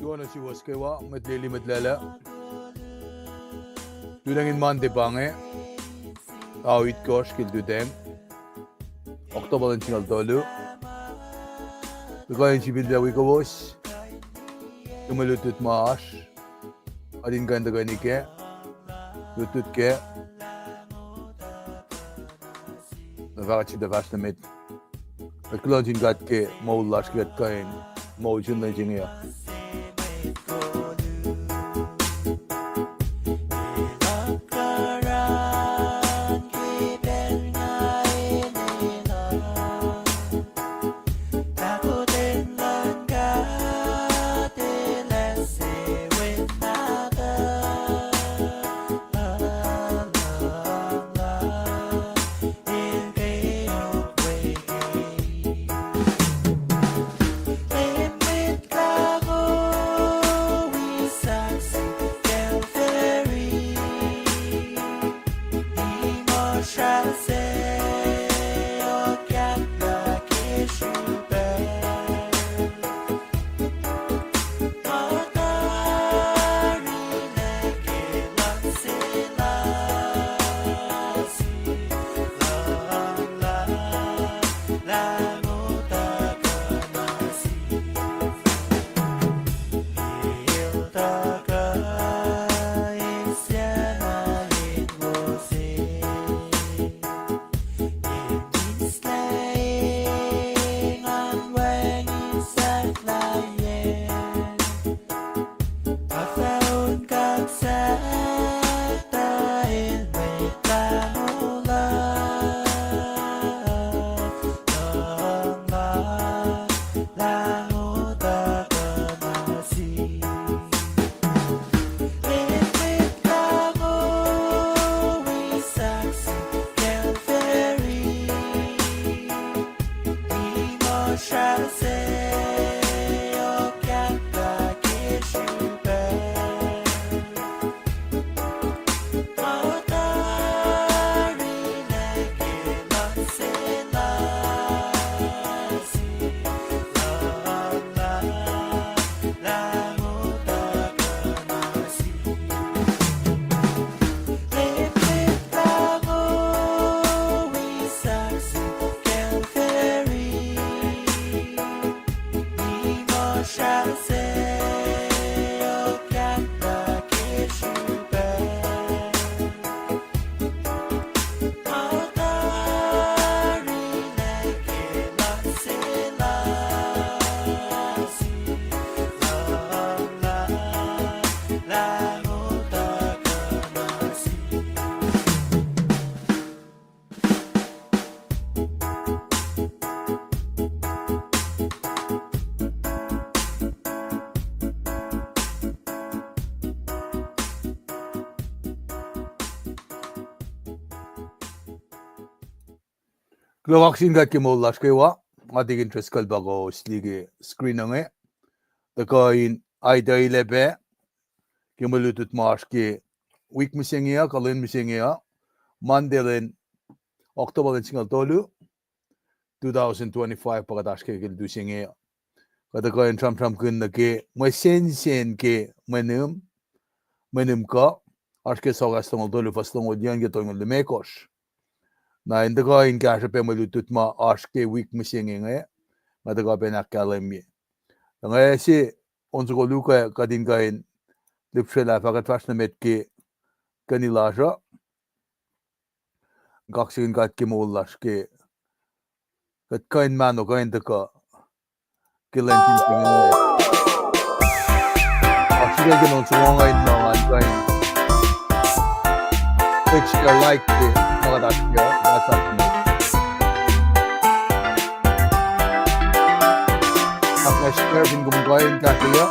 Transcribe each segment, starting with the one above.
Iwan si waskewa matlili matlala. Tulangin man de bange. Awit kosh kil dudem. Oktober'ın singal dolu. Bagayin si bilda wikawos. Tumalutut maash. Adin ganda ganike. Lutut ke. Navachi de vastamit. Beklontin gat ke maullash gat kain. Maujun na jiniya. Vaksin gat ke maullash kewa. Adig interest kalbago sligi screen nge. Dakain ayda ilebe. Kemalutut maash ke week misengia kalin misengia. Mandelin Oktober'ın singal dolu. 2025 pagadash ke gil dusengia. Kadakain tram kun ke may sensen ke Nihm ka. Arke Soakas tong dolu fastong odyan ke tong lemekosh. Na indaga in kasha pe malutut ma aşke week misingenge madaga pe nakalemi nga si onzo luka kadin gain lipshela fakat fashnamet ki kanilaja gaksin gat ki mollash ki kat kain mano gain daka kilentin pingene ashige gen onzo ngain mangan gain extra like ki magadash ya Erwin gumagayin katiya.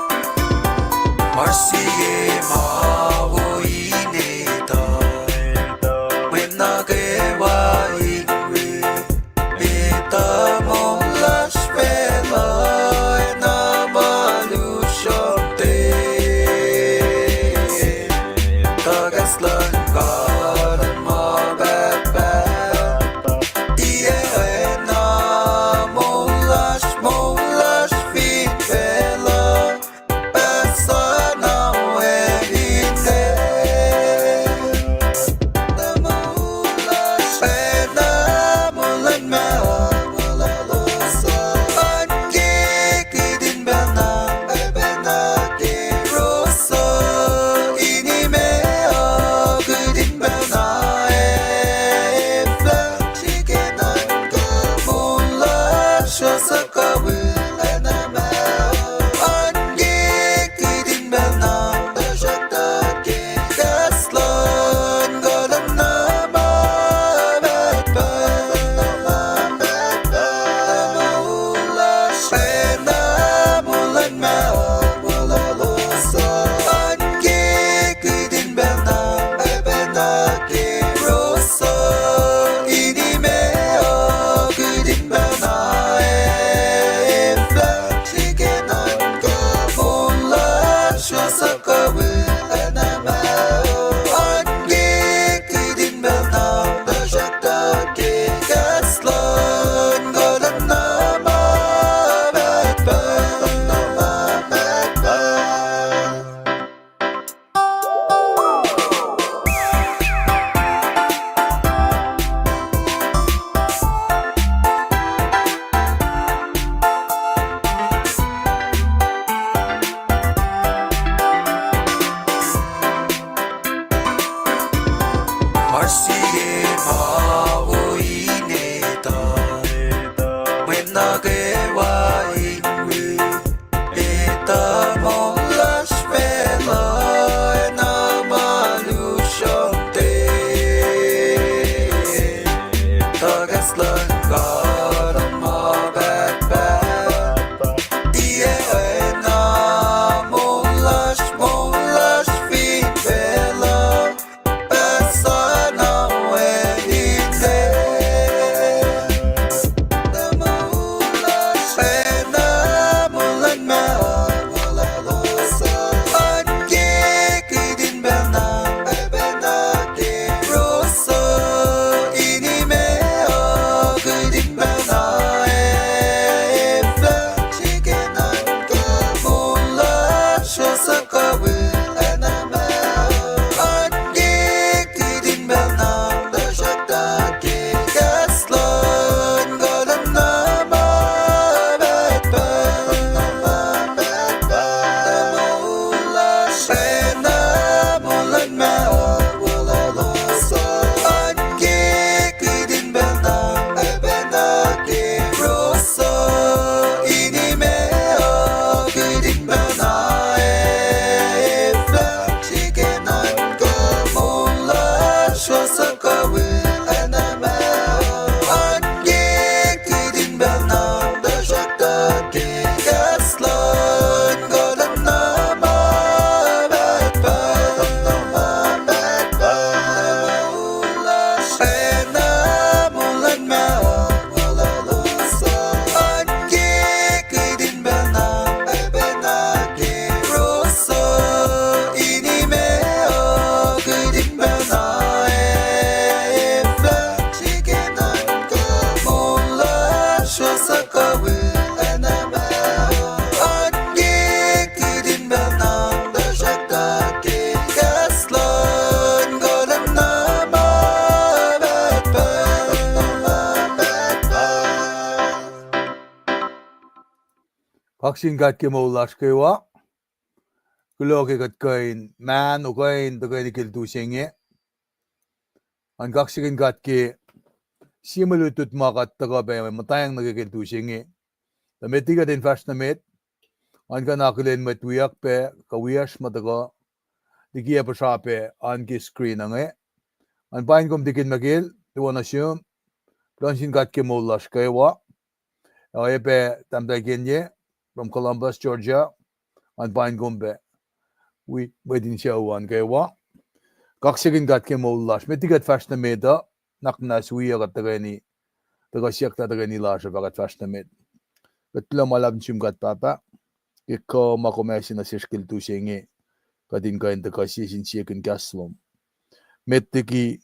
Marsiye mawine dal, wennagewa ingwe, beta molas pela na malusyonte, tagaslan karan mabebe, iye na molas. na ke wain ita mo las vela na malushonte Soakas lang mo bet ie na molas fin vela pasana wenite na molas na molan ma molalosa anke kidin bena bena ke rosa inime kidin bena efla chicken anke molas rosa kawe anama anke kidin bena the shakta ke gaslan galan nama bet molas na molan ma molalosa anke kidin bena bena ke rosa inime kidin bena efla chicken anke molas rosa kawe anama anke kidin bena the shakta ke gaslan galan nama bet molas na molan ma molalosa anke kidin bena bena ke rosa inime kidin bena efla chicken anke molas rosa kawe anama anke kidin bena the shakta ke gaslan galan nama bet Kaksin katki molas kewa. Kuloke katkain man ukain takain kiltu senge. An kaksikin katki simulutut makat takabe matayang nagakiltu senge. Tametiga din fast na met. An ka nakulen matuyak pe kawiyash mataga. Dikiya pa sape an ki screen ange. An pain kom dikin magil. Tuwa na siyum. Plansin katki molas kewa. Epe tamday kenye. From Columbus, Georgia. An pain kom be. We din siya uwan kewa. Kaksikin katki molas. Metigat fast na meta. Naknas wiya kat tagani. Taga siyak tagani lasha bagat fast na met. Katla malab siyum kat papa. Ikaw makomesi na sirskil tu senge. Kadin kain taga siyasin siyakin kaslom. Metiki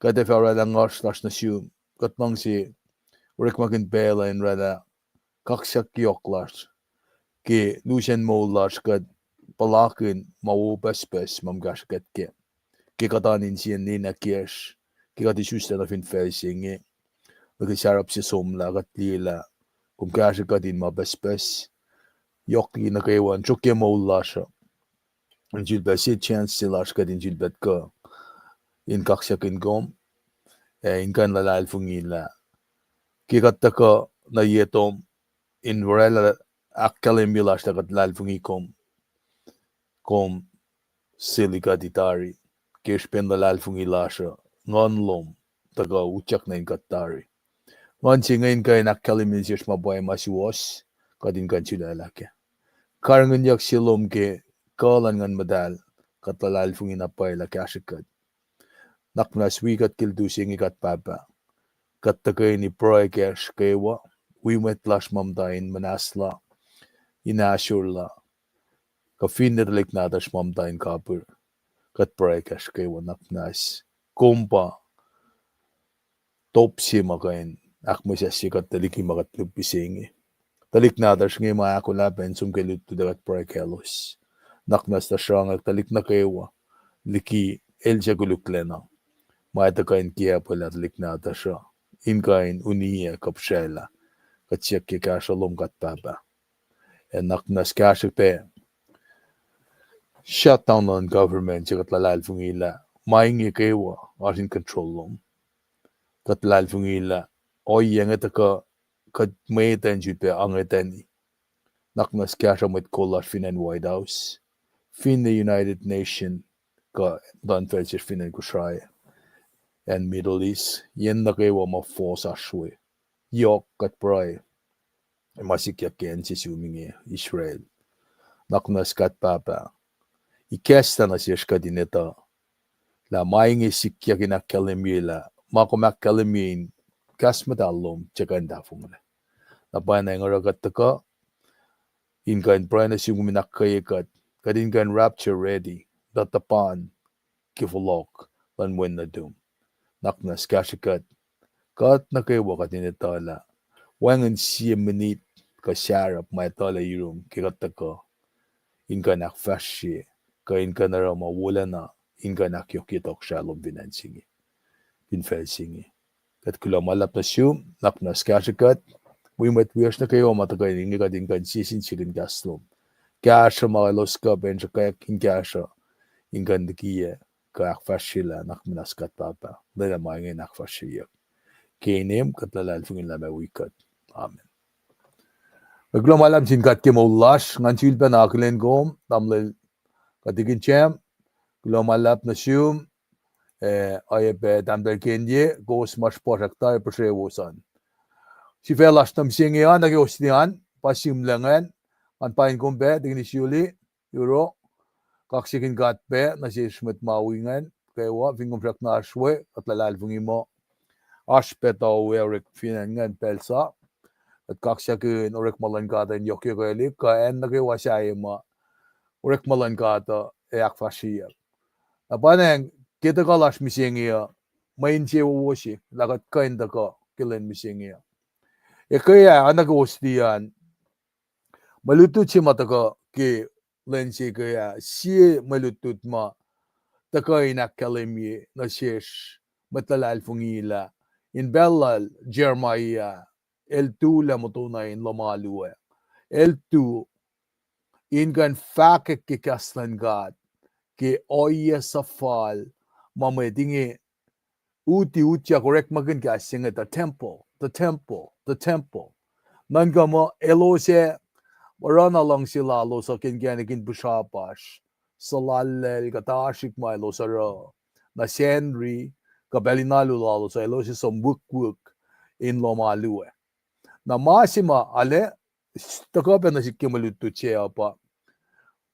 kade fara lang arslash na siyum. Katlang si urikmakin bela in rada. Kaksak yoklash. Ki lusen molas kad palakin mau bespes mamgash katke. Ki katanin siyan nina kiesh. Ki kati susta na fin fel senge. Lagi sarap si somla kat lela. Kung kash kadin ma bespes. Yokli na kaywan chukye molasha. In jilbet si chance silash kadin jilbet ka. In kaksakin gom. In kan lalal fungila. Ki kataka na yetom. In varela akkalim bilash takat lal fungikom. Kom silika ditari. Kirshpen lalal fungilasha. Ngon lom. Taga uchak na in katari. Ngon si ngayon kayo nakkalim siya mabuhay masiwas. Kadin kan sila alake. Karangan yak silom ke kalan ngan madal. Katlalal funginapay la kasikad. Naknas wikat kildu singikat papa. Katakay ni proikesh kewa. Wimet lash mamdain manasla. Inasurla. Ka finne nadas mamdain kapur. Kat proikesh kewa naknas. Kumpa. Topsi makain. Akmasasi kat taliki makat lupisingi. Talik nadas ngay mga akulapen sumkelut to dagat proikelos. Naknas na siyang talik na kewa. Liki elja guluklena. Maita kain kia pala talik nadas siya. Inkain uniya kapsyela. Katsiyak ki kashalom kat papa. En naknas kasyak pe. Shutdown on government siya katlalal fungila. Maingi kewa. Asin control lom. Katlalal fungila. Oy yang ito ka kat may ten jupe angeteni. Naknas kasha met kollar finne White House. Finne United Nation ka dan felcher finne kushrai. And Middle East yen na kayo ma force ashwe. Yok kat pray. Masikya ken si sumingi Israel. Naknas kat papa. Ikesta na siya dineta. La maingi sikya kinakalimila. Mako makalimin. Kas madalom chakanda fungla. Na pa na ngaragat ka. Inkan pray na siyuminak kayakat. Kadinkan rapture ready. Datapan. Kifulok. Lanwen na dum. Naknas kashikat. Kat na kayo katinetala. Wangan siya minit. Kasyarap may tala irum. Kikataka. Inkan akfashi. Ka inkan na mawala na. Inkan akyokitok shalom binansingi. Binfelsingi. Kat kulamalap na siyum. Naknas kashikat. Wimat wiyash na kayo matakay. Ingat inkan sisin sirin kaslom. Kasha mga loska. Benja kayak inkasha. Inkan dikiye. Ka akfashila. Nakminaskat papa. Dala mga nakfashiya. Kenem katlalal fungin lamay wikat. Amen. Naglumalam sinkat ke maulash nganchil pa nakilen gom tamlel katikin chem glumalap na siyum ayep tamdel kendye gos mas porakta presewusan. Si felas tam singian nagi osnian pasim lengan an pain kombe digni siuli euro kaksikin gatpe na si smet mawingan kaywa fingom prak na ashwe katlalal fungimo ashpeta werik finangan pelsa at kaksakin orek malankata in yokyokeli ka en nagi wasayema orek malankata akfashiya. Apaneng kita kalas misingia main chewo woshi lagat kainda ka kilen misingia. Kaya anak osdian malutut si mataka ki lensi kaya si malutut ma takay nakalemi na shesh matalal fungila in Bellal Jeremiah el2 la motunay in lomalue el2 in kan fakek ki kaslan God ki oya sa fall mamedingi uti correct magin ka singa the temple nangamo elose marana lang sila lo sa kinganikin bushapash salalel katashik mailo sara na senri kabelinalo lalo sa elose som wuk in lomalue na masima ale takape na si kimalutuche apa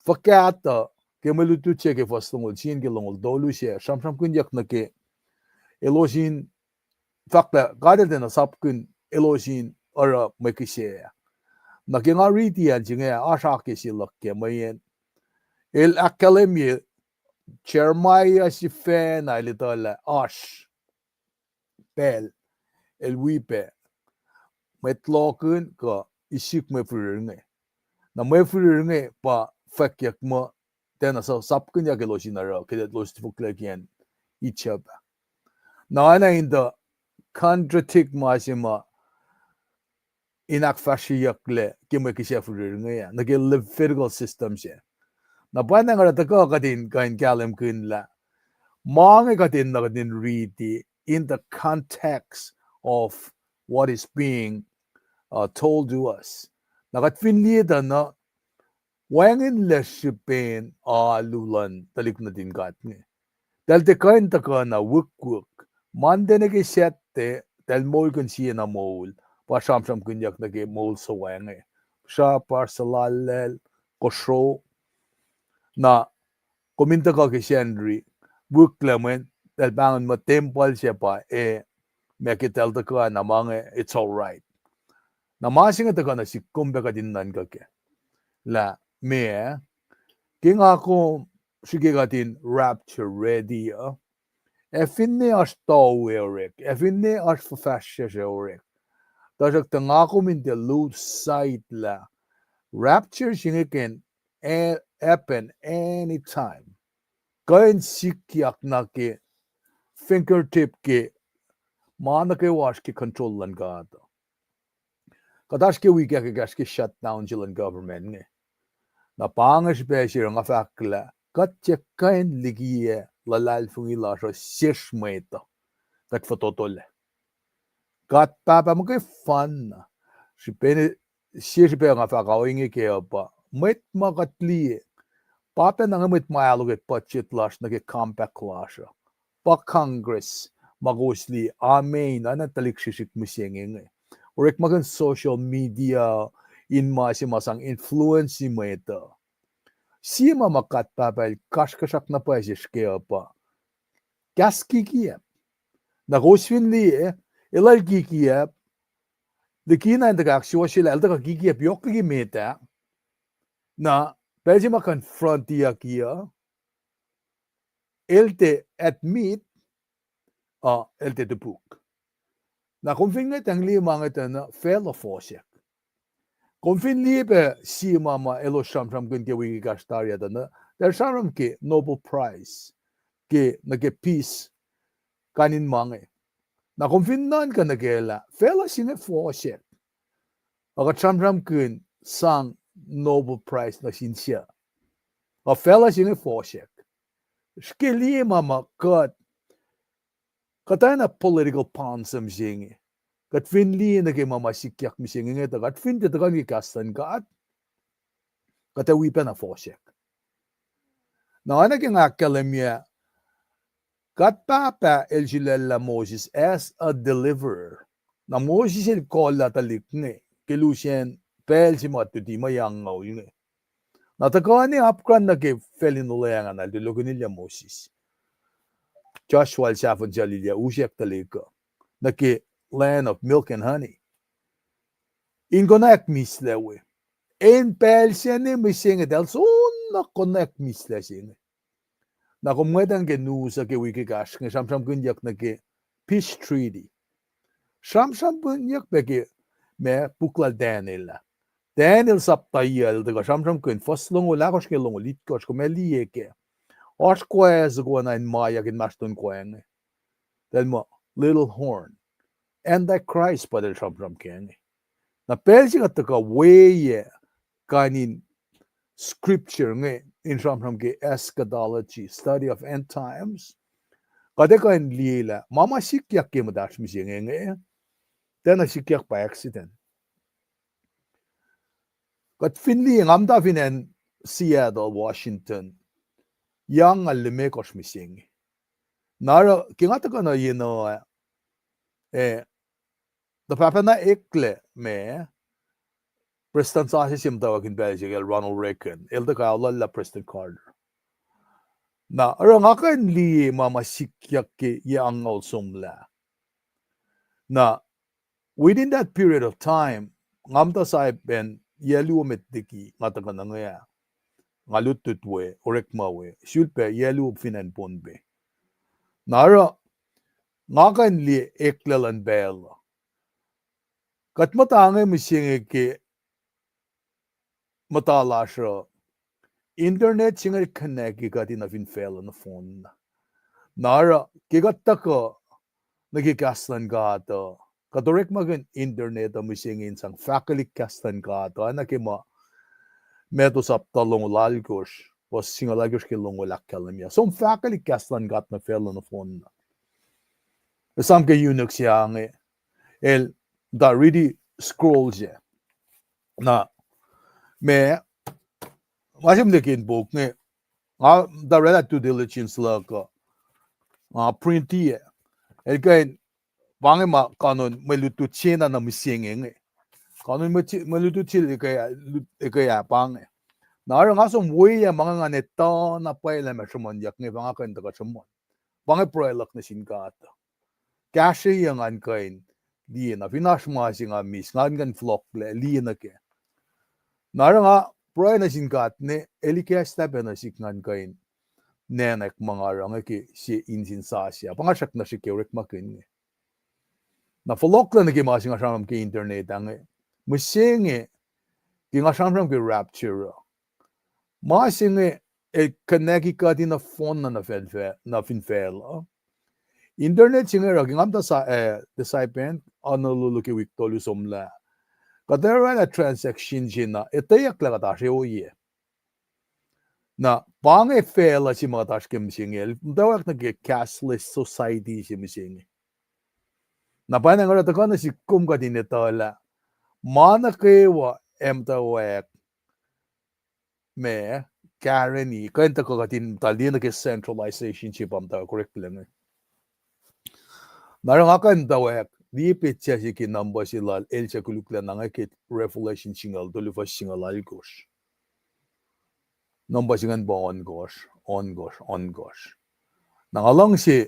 fakata kimalutuche ke fastungol sin kilongol dolushe sham kunyak na ke elosin fakta gade na sapkun elosin ara makishe na ke nga riti an jinge asha ke silak ke mayen el academy Jeremiah si fe na litala ash pel el wipe metlokun ka isik me furunge na me furunge pa fakyak mo tena sa sapkun ya ke losin ara ke los fuklekien ichaba na ana in the contradict masima inakfashiyakle kimakishafurunge na ke Levitical system siya na paano nga natako katin kain kalam kunla mga katin na katin riti in the context of what is being told to us nakatfinlita na wangin lesipin alulan talik na din katni dahil te kain taka na wuk mande na kisete dahil mol kun siya na mol pa sham kunyak na ke mol sa wangi siya par salalel kosro na kuminta ka kay Henry book laman dahil bangon mo temple siya pa mekitel ta ka na mga it's alright na masing ta ka na si kumbe ka din nan ka ke la me king ako sige ka din rapture ready finne as tawwerek finne as fashion worek dahil ta nga ko min de lose sight la rapture sige ken happen anytime. Kain sikyak na ke fingertip ke mana ke wash ke control lan gata. Kadash ke wika ke gas ke shut down jilan government ne. Na pangas besir nga fakla kat che kain ligiye lalal fungila so sishmeta kat fototole. Kat papa mo ke fun si pene si nga fa gawingi ke pa met magatli papa na ngamit maaluget budget lash na ke compact lash pa congress magusli amen ana talik shishik musengenge orek magan social media in masang influence meta si mamakat papel kashkashak na pa ke pa kaski kiep na gosvinli elal kiep de kina in de aksjoshil el de kiep yokki meta na Belgium confrontia kia elte admit elte de boek. Na konfinge tangli mangeta na fail of forsek. Konfinli be si mama elo shamram gun ke wigi gastaria na der sharam ke Nobel Prize ke na ke peace kanin mange. Na konfinnan ka na kela fail singe forsek. Aga shamram kun sang Nobel Prize na sinsia. A fail singe forsek. Skili mama kat katana political pansam singe kat finli na ke mama sikyak mi singe ngeta kat fin te kan kastan kat kata wipen a forsek na ana ke academia kat papa el jilella Moses as a deliverer na Moses el kolla talikne ke Lucien pel si matuti mayang ngawinge na takani apkan na ke felinuleanga na dilogunilya Moses Joshua al Shafan Jalilia Ushek Talika, na ke land of milk and honey. In connect mislewe. En pelsiane misinge del so na connect misle singe. Na kumwetan ke nusa ke wiki gash ke sham kunyak na ke peace treaty. Sham kunyak be ke me pukla Daniel. Daniel saptayel de sham kun faslong o lagos ke long lit kosh ko melie ke. Osh kwez go na in maya kin maston kweng. Then mo little horn. Antichrist pa del shamram kenge. Na pelsi ka taka way kanin scripture nge in shamram ke eschatology, study of end times. Kade ka in lila, mama sikyak ke madash mi nge. Then a sikyak by accident. Kat finli ngamda finen Seattle, Washington. Yang alime kosh mi singe. Nara kingata ka na the papa na ekle me President sa sim tawag in Belgium el Ronald Reagan el de ka la President Carter na arang akan li mama sikyak ke yang somla na within that period of time ngamta sa ben yelu metdiki ngata kana ngaya ngalututwe orekmawe shulpe yelu finan ponbe nara ngakan li eklelan bel katmatange misinge ke matalasha internet singa connect ka din afin fail on the phone nara kigatta ko nagikastan ka to kadorek magan internet misingin sang faculty kastan ka to anakima meto saptalong lalgos was singalagos ke longolak kalamya some faculty kastan got na fail on the phone some ke unix yang el da really scrolls ya na me masim dekin book ne the relative diligence la ka printy el kain wange ma kanon melutu chena na misingeng kanon melutu chil ka ya pang na ra nga som we ya mga nga neta na paila me shomon yak ne banga kan ka shomon bange proelak na sin ka ta cash yang an kain di na finash ma singa mis ngan gan flock le li na ke na ra nga proy na sin ka ne elikas ta na sikngan kain nenek mga rang ki si insin sa siya pangasak na si kerek makin na follow na ki masing asam ki internet ang musing ki asam ki rapture masing connect ka din na phone na fel na finfel internet singa ki ngamta sa disciple ano ki wiktolu somla kadera na transaction jina itayak la ta siya na bange fail si mga tashkim singel dawak na cashless society si mising na pa nang rata kana si kum ka din ito la Mana kewa emta wek me Kareni kanta ko katin talina ke centralization chipam ta curriculum. Narang akan ta wek di pitcha si ki number silal el chakulukla nanga ke revelation singal dolufa singal algosh. Number singan ba on gosh. Nangalang si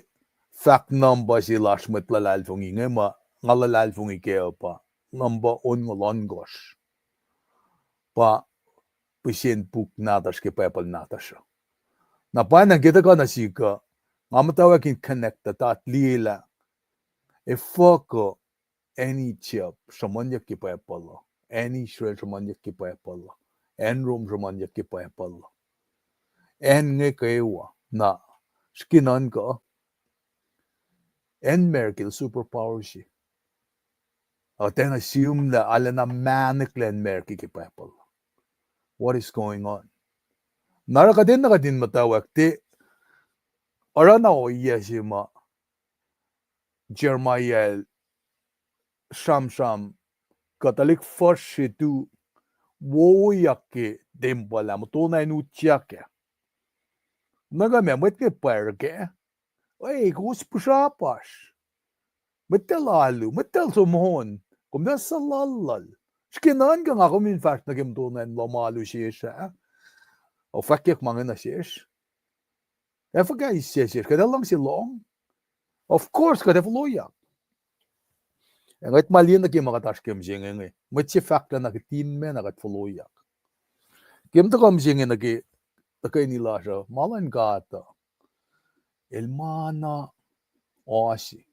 fact number si lashmet lalalfungi ngema ngalalalfungi ke pa number on ngolon gosh. Pa pisien puk natas ke pepal natas. Na paana kita ka nasika ngamatawa kin connect ta lela e foko any chip shamanyak ki pepal any shred shamanyak ki pepal en room shamanyak ki pepal en nge kewa na skinan ka en merkel superpower si aten assume na ala na maniklen merki ki pepal. What is going on? Nakadin matawag ti arana o yesima Jeremiah sham Catholic first tu woyake dembala mutuna inuchake. Naga me ke perke. Ay kus pushapas. Metel alu, metel sumhon. Kumda salallal. Skinan ka nga kumin fact na kimtunan lomalu siya. O fakik mga na siya. Efaka siya. Kada lang si long. Of course, kada floyak. Nga't mali na kim makatash kim siya nga. Matsi fact na nakitin me nakat floyak. Kim to kam siya nga takay nila siya. Malan gata. Elmana oasi.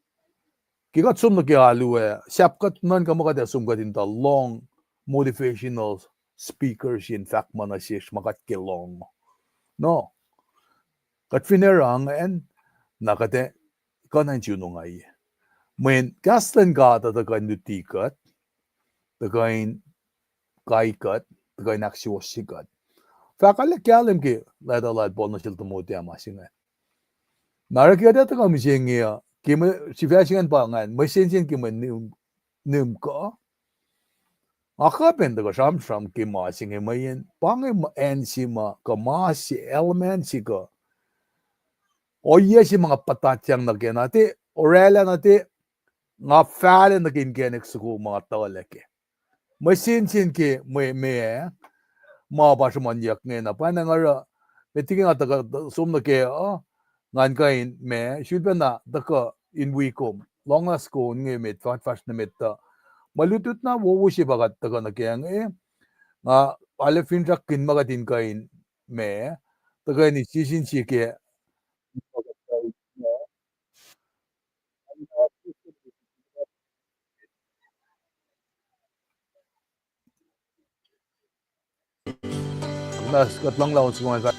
Kikat sum na kialu Siapkat nan ka makata sum ka tinta long motivational speakers in fact manasish makat kilong. No. Kat finerang en nakate kanan junungay. When kastan gata takain nutikat, takain kaikat, takain aksiwasikat. Fakala kialim ki ladalad bol na silta mo tiya masingan. Narakita takam siya kima sifasingan pangan, may sensen kima Nihm ka. Akapen daga sham kima singe mayin, pangay ensima kamasi element sika. O si mga patatyang na kinati, orela nati, nga fale na kinkenek suko mga tawalake. May sensen ki may mabash manyak ngayon na panangara, metiging at sum na kaya, ngan kain me shulba na daka in wikom long as ko nge met fast na met malutut na wo si bagat taka na kaya nga ale finrak kin magatin kain me taka ni sisin si ke nas kat lang laon sa mga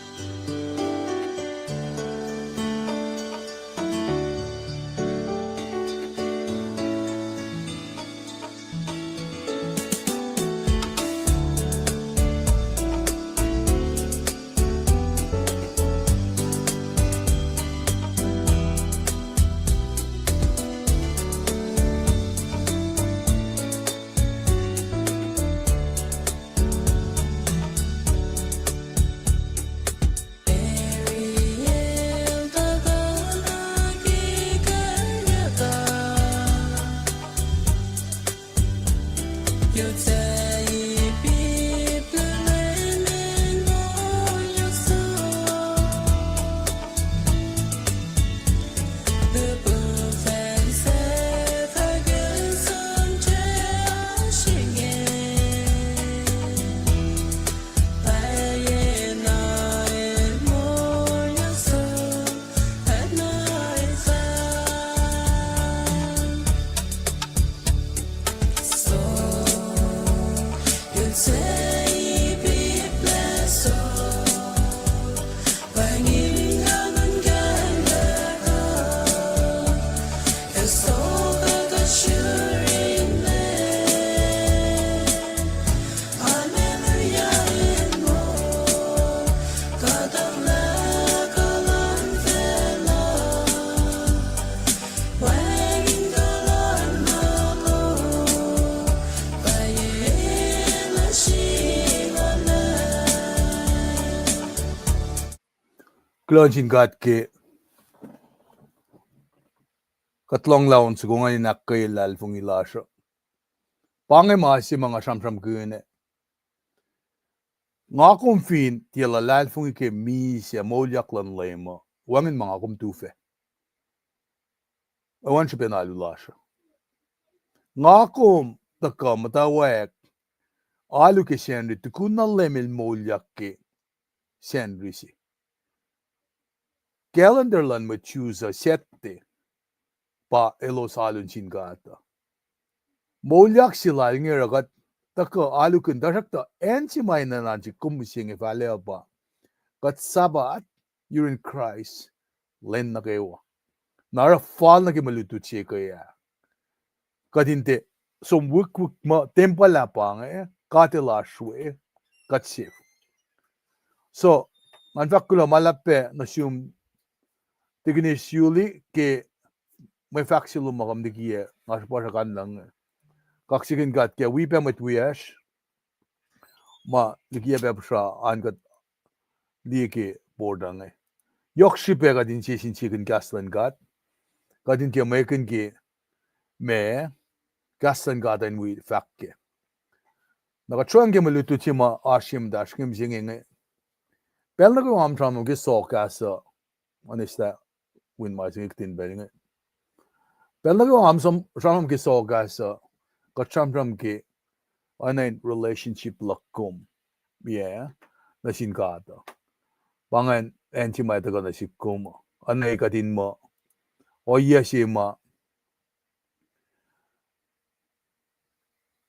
Klonjin gat ke katlong laon sa kung ngayon nakkailal fong ilasyo. Pange maasi mga samsam kune. Nga kong fin tila lal fong ike misi amolyak lan lema. Wangin mga kong tufe. Awan siya penalulasyo. Nga kong taka matawag alu ke senri tukuna lemil molyak ke senri si. Calendar lan mo choose sette pa elos alun sin gata. Molyak sila ngiragat taka alu kun darakta ensi may nanansi kumusing ifalea ba. Kat sabat you're in Christ len na kayo. Nara fall na kimalutu siya kaya. Kat hindi sumwik ma tempala pa nga katila shwe kat sif. So man fakula malape na siyum tignis yuli ke may faksilu makam dikiye ngaspa sa kanlang kaksikin gat kaya wipe matwiyash ma dikiye pepsha angat liike bordang ay. Yok shipe ka din siya sinsikin gaslan gat. Ka din kaya maykin ki me gaslan gat ay wi fakke. Nakachuan kaya maluto siya ma ashim dash kim singing ay. Pel na ko amtram ki Soakas honesta win ma singik tin beling ay. Pel na ko amtram ki Soakas kachamtram ki anayin relationship lakum. Yeah. Nasin kata. Pangan enti may taga nasikum. Anay katin mo. O iya siya ma.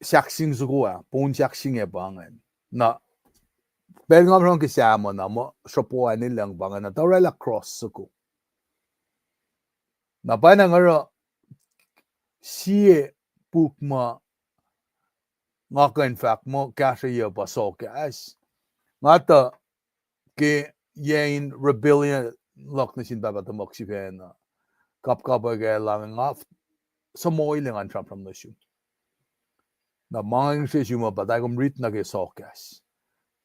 Saksing sukuwa. Pun saksing e pangan. Na. Pero nga mga kasama na mo. Sapuan nilang pangan na. Tawala cross suku. Na pa na nga siya pukma. Nga ka in fact mo. Kasha iya pa Soakas. Nga ta. Ke yain rebellion. Lok na sinbabatamok si Pena. Kapkapag lang nga. Sa mo ilang ang Trump na siya. Na mga siya siya mabatay kung rit na kay Soakas.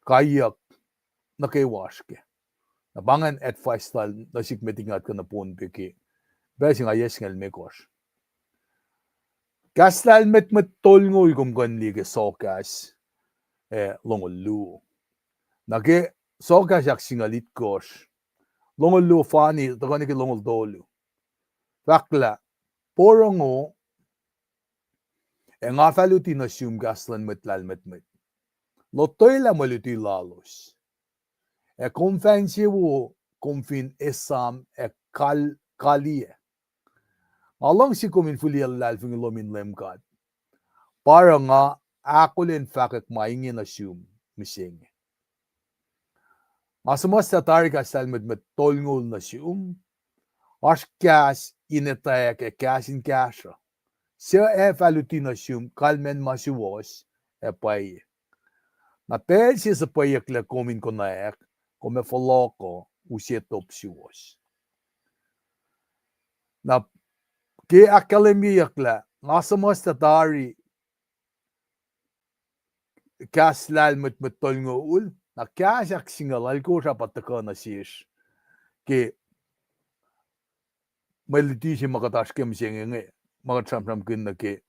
Kayak na kay wash ke. Na bangan advice tal na sikmetingat ka na pun piki. Besi nga yes ngal mekos. Kastal met tol ngoy kung ganli kay Soakas. Longol lu. Na kay Soakas yak singalit kos. Longol lu fani. Takani kay longol dolu. Fakla. Poro ngo. Nga faluti na siyum gaslan metlal metmet. Lotoy la maluti lalos. Konfansi wo konfin esam kalie. Along si kumin fulial lalfing lomin lemkat. Para nga akulin fakak maingin na siyum mising. Masumas tatari ka salmed met tolngol na siyum. As kas inetayak kasin kasha. Siya faluti na siyum kalmen masiwas pay. Na tel siya sa payak la komin ko naek. Kome foloko usietop siwas. Na ke akademiyak la ngasamas tatari kaslal met tolngol na kasak singalal ko sa pataka na siya. Ke maliti siya makatash kem siya nga makatsamsam kin na ke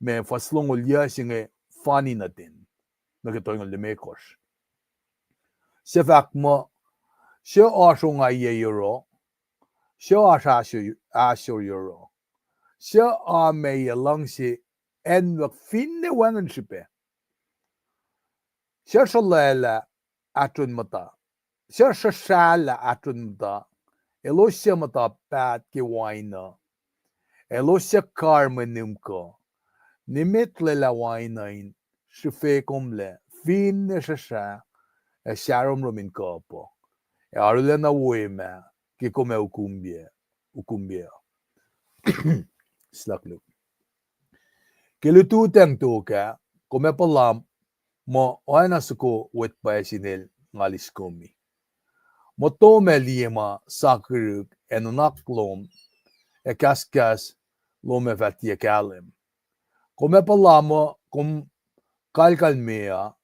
may faslongol ya siya nga funny natin. Nagatoy ng limekos. Siya fact mo, siya aso nga euro, siya aso euro, siya may lang si emah finne wangan siya. Siya sa lela atun mata, siya sa sala atun mata, elo siya mata pat ki wain na, elo siya karmanim ko, Nimet lela wain srifekomla finne siya saromrom ko po. Arulana emah ki come ukumya. Slaklo. Kilututang to ka, come palam mo oana suko wet pa sinel ngalis komi. Mo to melima sakrug enonaklom kaskas lome fatia kalem. Come palam mo kum kalkalmea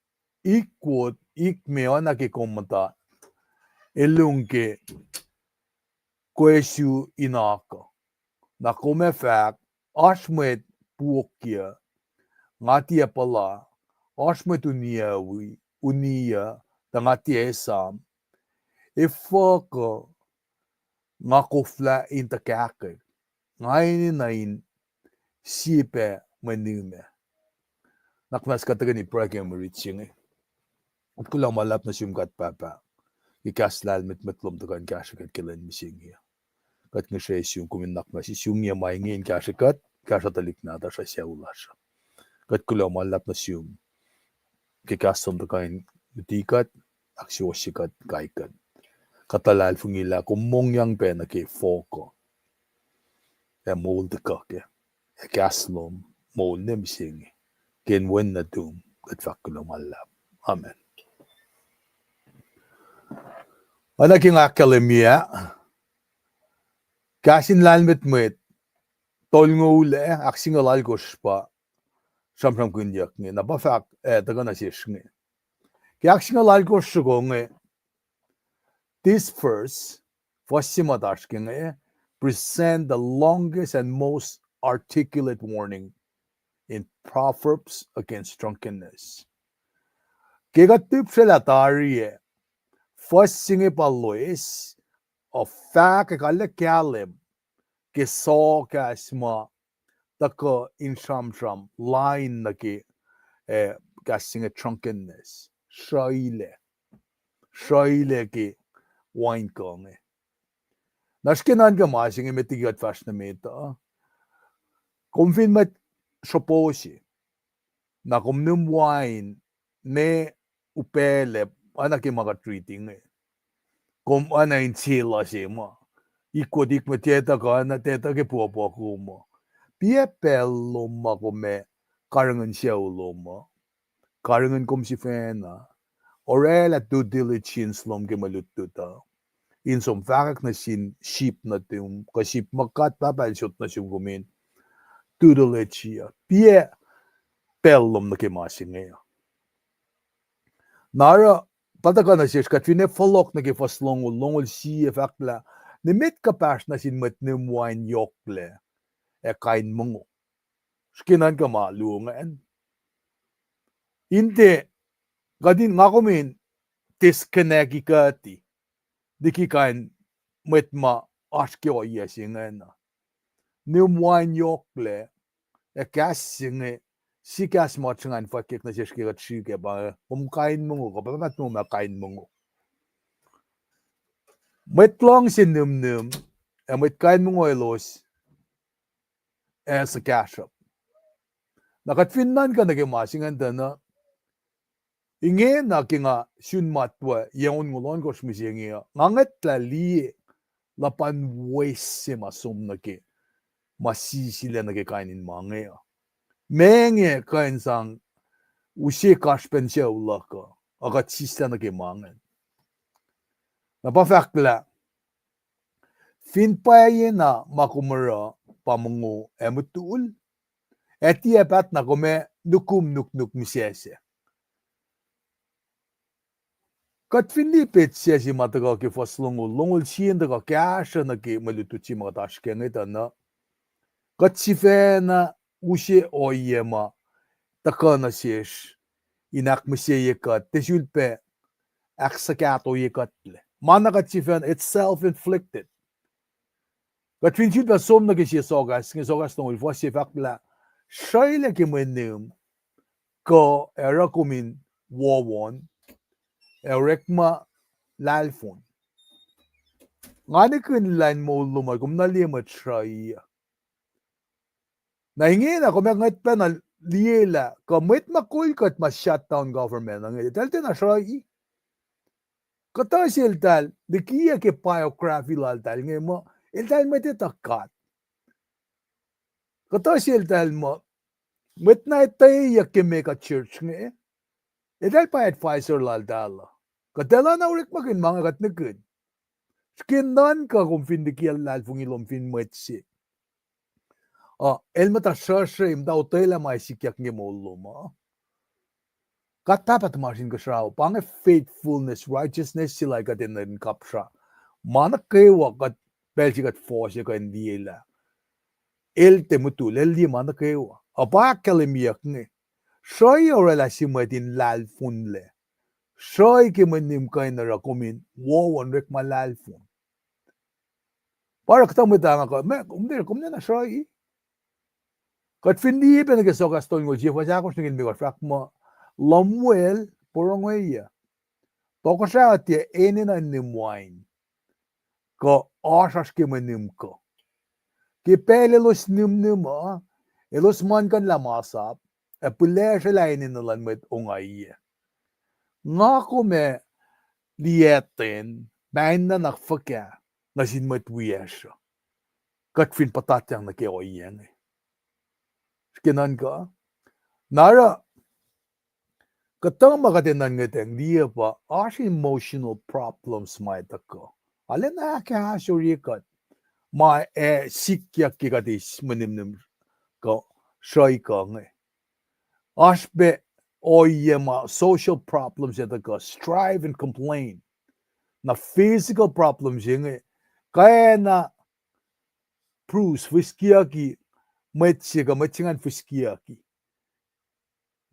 ikmeo na kikomata elunke quesu inaka na come fact ashmet puokia ngatia pala ashmet unia tangatia esam ifoko ngakofla intakake ngainin sipe menume naknas katagani program reaching at kulang malap na siyumkat papa ikaslal metlom tagan kashakat kilan misingia kat ngishay siyum kuminak na si siyumya maingin kashakat kashatalik na ta siya ulasha kat kulang malap na siyum kikasom tagan tikat aksiyosikat kaikat katalal fungila kumongyang pena ke foko mold ka ke kaslom mold nemsingi ken wen na dum kat fakulang malap amen. Anaking akademia, kasin lalmet met, tolngule, aksingalal gospa, samsam kunyak nge, nabafak, tagana sish nge. Ki aksingalal gospa nge, this verse, Fasimadash nge, present the longest and most articulate warning in Proverbs against drunkenness. Kegatip sila tariye, Fasinge palois, of fact kala kalem ke Soakas taka in sham line na ke casting a drunkenness shaile ke wine kong nashkenan ka masing metigat fashion meta kumfin met shoposhi na kumnum wine ne upele ana ke mga treating kum ana in chila sima ikodik me teta ka na teta ke popo kuma pie pello ma come karangan siaulo ma karangan kum si fena orela due diligence lom ke malututa in som fakak na sin sheep na tum ka sheep makat papal shot na siyum kumin tudolechia pie pellom na ke masinge nara pataka na siya katwine folok na ke longol siya fakla Nimet kapas na sin metnem wine yokle kain mungo skinan ka malungan inte gadin ngakomin disconnect ikati diki kain metma askyo yesingena nem wine yokle kasinge sikas machangan fakik na siya skigat shike ba kain mungo ka papat mo kain mungo metlong sin num met kain mungo elos sa cash up. Nakatfinnan ka nagimasingan na inge na kinga syun matwa yaon ngulon ko smisingi ngangat la li la pan wese masum na ke masisila na ke kainin mange menge kain sang usi kaspen siya ulaka agat sista na ke mange napafakla finpaye na makumara pamungo emutul eti epat na kome nukum nuk misese kat finipet siya si mataga ke longol siyen daga kasha na ke malutuchi mga tashkenge na kat si fena ushe oyema taka na siyesh inak miseye kat tesulpe aksakato ye katle mana kat si fena it's self-inflicted kat finipet som na ke siya Soakas nung ulfo siya fakla Shaila ke menem ko era kumin wawon erekma lalfon ngani kun line mo lumay kum nalimat shaya nahingi na kumengat pa na liela kamit makulkat ma shutdown government ang italte na shaya katasil tal dikiya ke biography lal tal ngay mo ital matitakat katasil tal mo met na itay yakime ka church nga Edal pa advisor lal dala. Kadala na urik magin mga katnagin. Skinan ka kung findikial lal fungilom fin metsi. Elmata sasrim daw tela may sikyak nge molo mo. katapat margin kasraw pang faithfulness righteousness sila katin na kapsra mana kewa kat belgikat force ka indiela el temutul el di mana kewa apa kalemiyak ne shoy orela simatin lal funle shoy ke manim kain na rakomin wo rek malal fun para kta meta ka me kumde kumne na shoy kat finne ben ke Soakas Stong go je fa ko sngin me ko frak mo lomwel porongweya to ko sa tie enin an nim wain ko asas ke manim ko ki pele los nim elos man kan la masap e pule se la enin lan met ongai nga ko me lieten bain na nakfaka na sin met wiesha kat fin patatyang na ke oyen skinan ka nara katang makatinan ngeteng dia pa as emotional problems mai tako ale na ka shurikat ma sikya ki kadis menimnim ko shoy ka nge as be oyema social problems at the strive and complain na physical problems nge kaya na Bruce fiskiaki metchiga metchingan fiskiaki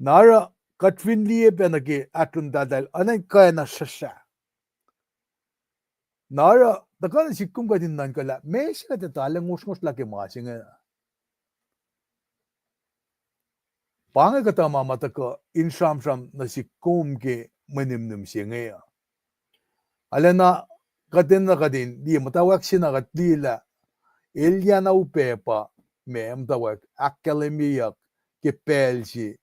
nara katwin liye penake atun dadal anay kaya na shasha nara takana sikum ka din nan kala mesh ka talang ngos laki masinga pangay ka tama mataka insham na sikum ke manimnim singa alena kadin na kadin di matawak sinagat dila Ilya na upepa me mtawak akademiyak ke pelsi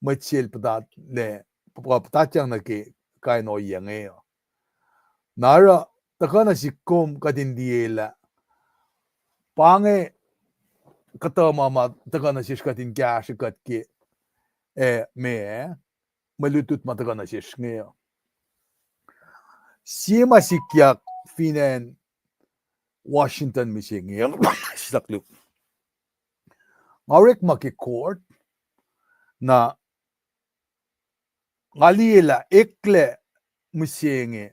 matsil patat ne patatang na ke kaino yange nara takana sikum kadindiela pange katama ma takana siskatin gashikat ke me malutut matakana sisknge sima sikyak finen Washington misinge saklu ngawrek maki court na ngalila ekle misinge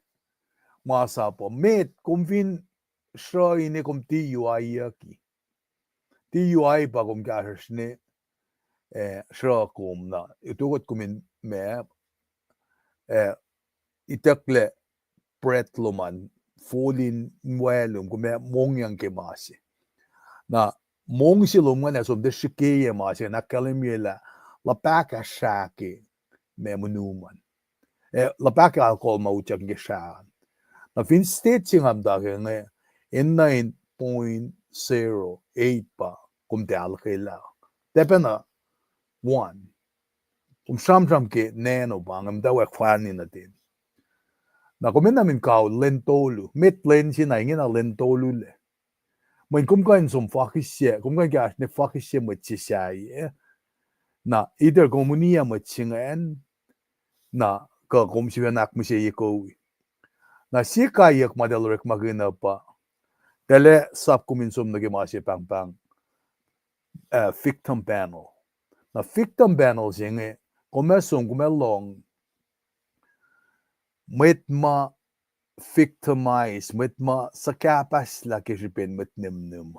masapo met kumvin shroine kum TUI aki TUI pa kum gasne shro kum na itugot kumin me itakle pretloman folin mwelum kume mongyang ke masi na mongsilum nga som de shikeye masi na kalimela la paka shake me munuman la paka alcohol mauchak ge shan na fin state singam da nge in 9.08 pa kum de alkhela depena 1 sham ke neno bangam da wa kwani na din na komen namin kao lentolu met len si na ingin na lentolu le mình cũng có some fakisye cũng có gas ne fakisye mo chisai na either komunia mo chingen na ka kom si nak mo siya ko na si kayak madalrek magina pa tele sap kumin som na gemasi pang victim panel na victim panel singe komesong kumelong met ma victimize met ma sakapas la ke jipen met nem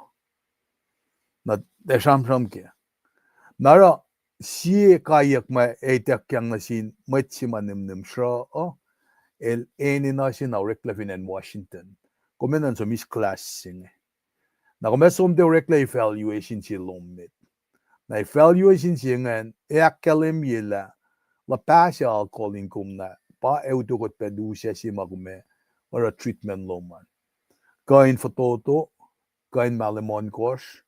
na de sham ke nara si kayak ma etak yang nasin met si manem shra el eni nasin na reclavin in Washington comenan so mis class sing na komesom de recla evaluation si lommet na evaluation singan academia la pasha calling kumna pa eutukot pedusya si magume or a treatment loman kain fototo kain malemon kosh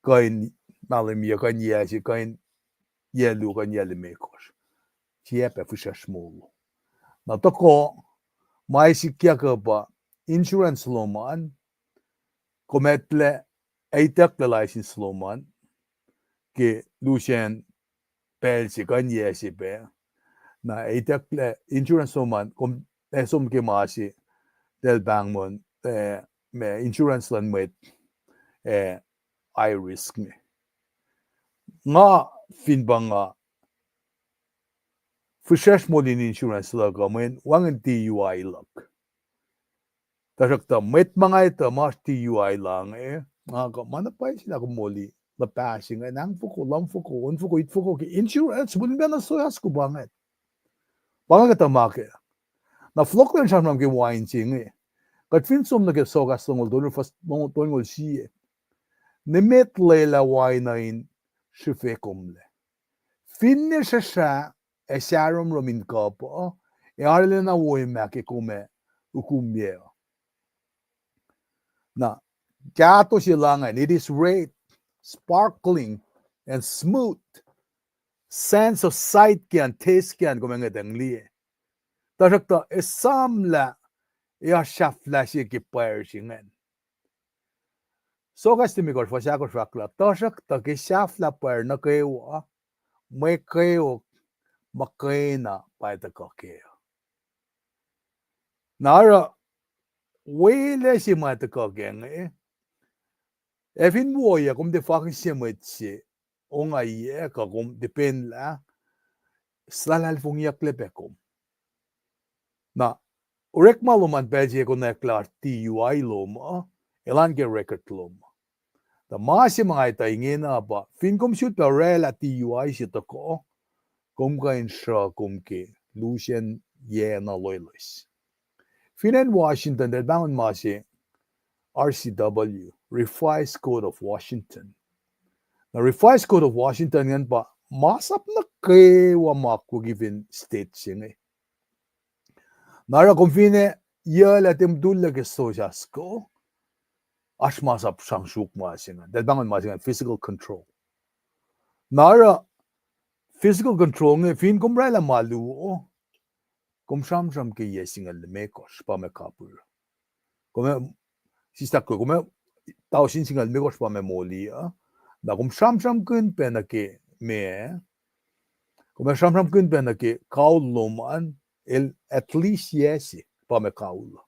kain malemia kain yasi kain yelu kain yeleme kosh tiepe fusha small na toko mai sikya ka ba insurance loman kometle aitak la license loman ke lucien pelsi kain yasi be na aitak insurance loman kom som ke masi del bangmon me insurance lan met I risk me nga finbanga Fishesh molin insurance laga men wangan TUI lag. Tasak met mga ito mas TUI lang Aga manapay sila ko moli la passing nang fuko lam fuko un fuko it fuko ki insurance bulin ba na soyas ko banget. Banget tamake. Na flok len shamram ki wain ching Kat fin som na ke sogas tongol do fast tongol si Nimet lela wain srifekomla. Finne srusra saromrom in kapo arulana wain ke come ukumya. Na gato silangan, it is red, sparkling, and smooth. Sense of sight kian, taste kian kumengadang liye. Tarakta esamla ya shafla siya kipayar singan. Soakas timikor fasakor fakla. Tarakta ki shafla payar na kayo may kayo makayna paita kakeyo. Nara wele si mata kakeng Efin boya kom de fucking semetsi onga ye ka kom depend la slalal fung yak lepekom. Na urek maluman peje ko na klar TUI loma elan ke record loma. Da masi mga ita ingena ba fin kom shoot pa rela TUI si ko kom ka insha kom ke Lucian ye na loyalist. Fin in Washington del bangon masi RCW, Revised Code of Washington. The Revised Code of Washington yan pa, masap na kewa maku given states yun Nara kung fine, yala timdula ke sojas ko, as masap sang suk masingan. Dahil bangon masingan, physical control. Nara, physical control nga, fin kumbrala maluo, kum sham ke yesingal mekos pa me kapur. Kung Sistako, kung tao sinsingal mekos pa memoli na kung sham kun pena ke me, kung sham kun pena ke kauloman at least yes pa me kaulo.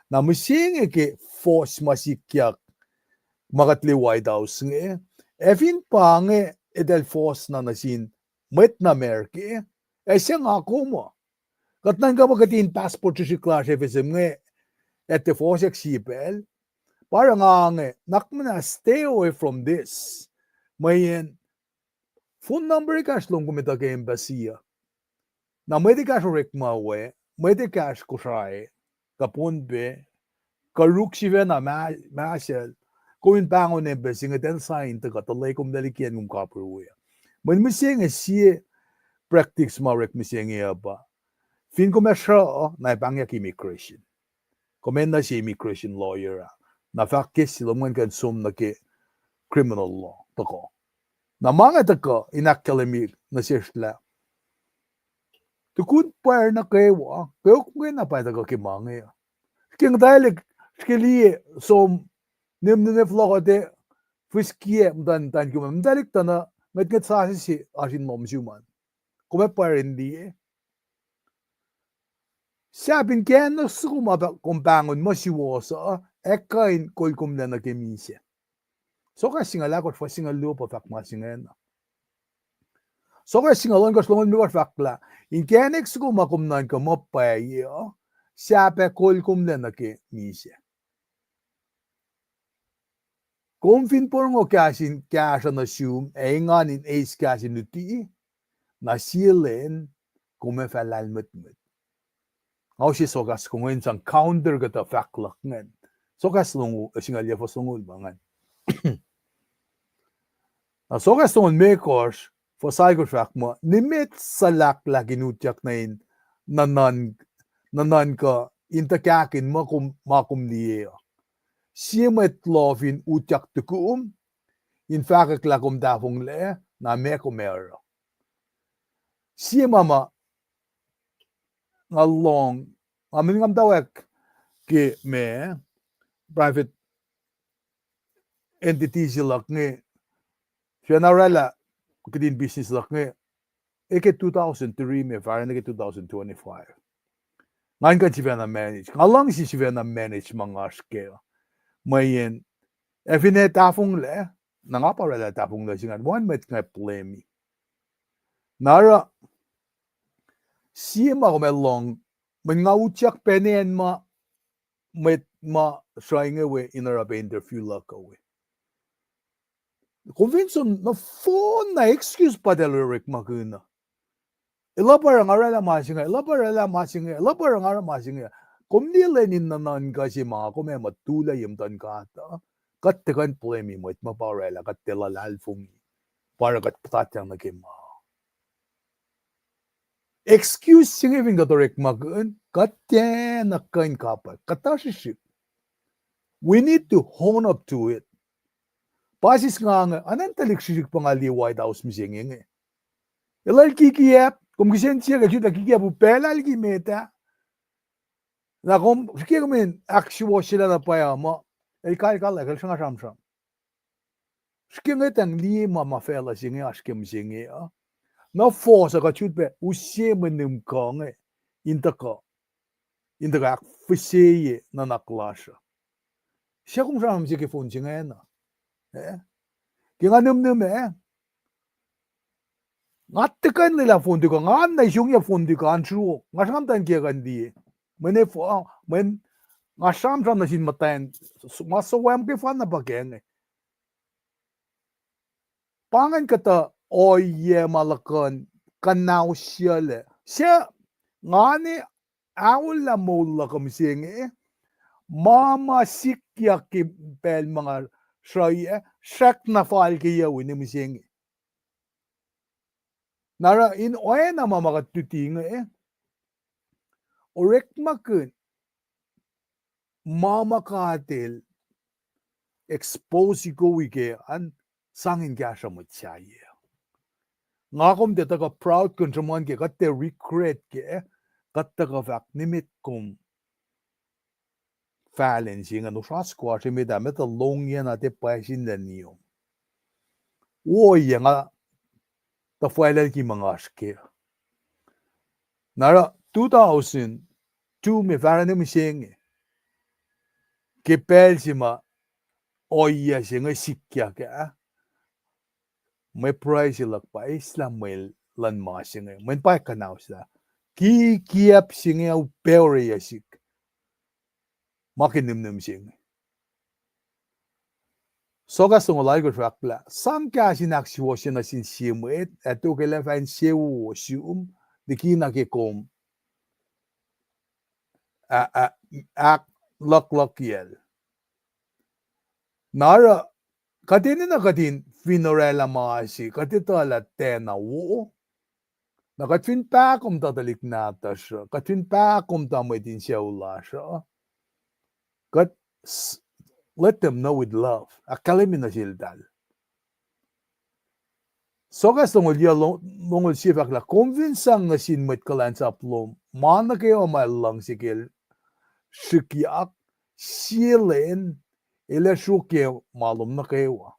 Na musing ke force masikyak makatliway daw singe, efin pa nge edel force na nasin met na merke, siya nga ako mo. Katnan ka magatin passport si class FSM nge, at the force exipel, parang nga nakmana stay away from this. Mayen phone number cash long kumita ke embassy. Na may di cash rekma we, may di cash kushay, kapon be, karuk siya na masel, kung pangon embassy nga den sign ta katalay kum dalikian kum kapur we. May mising siya practice ma rek mising ba. Fin kumesha na ipangyak immigration. Komenda si immigration lawyer na fakis sila mwen kan sum na ke criminal law tako. Na mga tako inakkalami na sila. Tukun par na kayo kung na pa tako kimangay. King dialect skili som nimne flokote fuskie mdan tan kumam dialect na met sa si asin mom suman. Kume par hindi Sabin ken na suma kumpangon mo si wosa ekain kolkum na nakemisya. So kasi nga lakot fa singa lupa fakma singa. So kasi nga lon koslon mi fakla in kenex kuma kumnan ka mapay sape kolkum na nakemisya. Konfin por ngo kasin kasa na sum engan in ace kasin nuti na silen kume falalmet. Ako si Soakas kung ngayon sang counter kata faklak ngan. Soakas lungu, singal ya fasungul bangan. Soakas lungun mekos, fasay ko fak mo, Nimet salak lagi nutyak na yun, nanan ka, intakakin mo kung makum niya. Siya met lovin utyak tukum, in fakak lakum dafong le, na mekomero. Siya mama, ngalong, amin ngam tawag ke me private entity sila nge siya narala kedin business lak nge eke 2003 me fara nge 2025 ngayon kan siya na manage ngalang siya na manage mga scale mayen efine tafong le nangapa rela tafong le singan one met nga play me nara sima komelong mengauchak penen ma shringe we inarabe interview lakawe. Convinson na phone na excuse pa deloric maguna. Ilabarang arala masinga, ilabarala masinga, ilabarang ara masinga. Kumnilenin na nan kasi mga kume matula yung tan kata. Kattekan plemi mo it maparela kattela lalfungi. Para kat patatyang nagima. Excuse singiving gatorek magun katte nakain kapal. Katashiship. We need to hone up to it. Pasis nga anantalik sisik pangali White House misinging. Ilal kikiyap. Kung kisensya ka kikiyap upela algi meta. Na kung kaya kumin actual sila na paya mo. Kaya kala siya nga samsam. Siya nga tang lima mafela singi askim singi. Na force ka chutbe usye menim konge. Intaka fuseye na naklasha. Siya kung samsam siya kifun singa na. Kaya nga num Ngattekan nila fondi ko nga na yung fondi ko anshu nga samtan kaya kandi men nga samtam na sin matayan masawam ke fan na bageng pangan kata oye malakan kanaw siya nga ni awla mola kamsing mama sikya ki pel mga shak na fal kaya wini mising Nara in oya na mamakatuting orek makun mama katil expose ko wike an sangin kasha mo chaye. Ngakom de taka proud kuntraman ke katte regret ke katte ka fak nimit kum falen singa no squash me da meta long yen ate pasin den niyo. Oye nga ta file ki mangaske. Nara 2002 me varane mi senge. Ke pelsima oya singa sikya ka. May price lak pa islam may lan ma singa. Men pa kanaw sa. Ki kiap singa u peore yasik. Makinimnim singa. Soakas tong laigo rakla. Sam ka sinaksiwo siya na sinsimuit. Ato kailan fain siwo siyum. Diki na kikom. Ak lak yel. Nara katin na katin finorela maasi. Katito ala tena wo. Nakatin pa kum tatalik nata siya. Katin pa kum tamay din siya ula siya. Let them know with love. Akalamin na sildal. Soakas tong liya longol sifak la convincing na sinmet kalan sa plom. Mana kayo malang sikil. Shikiak silen ila shuke malum na kayo.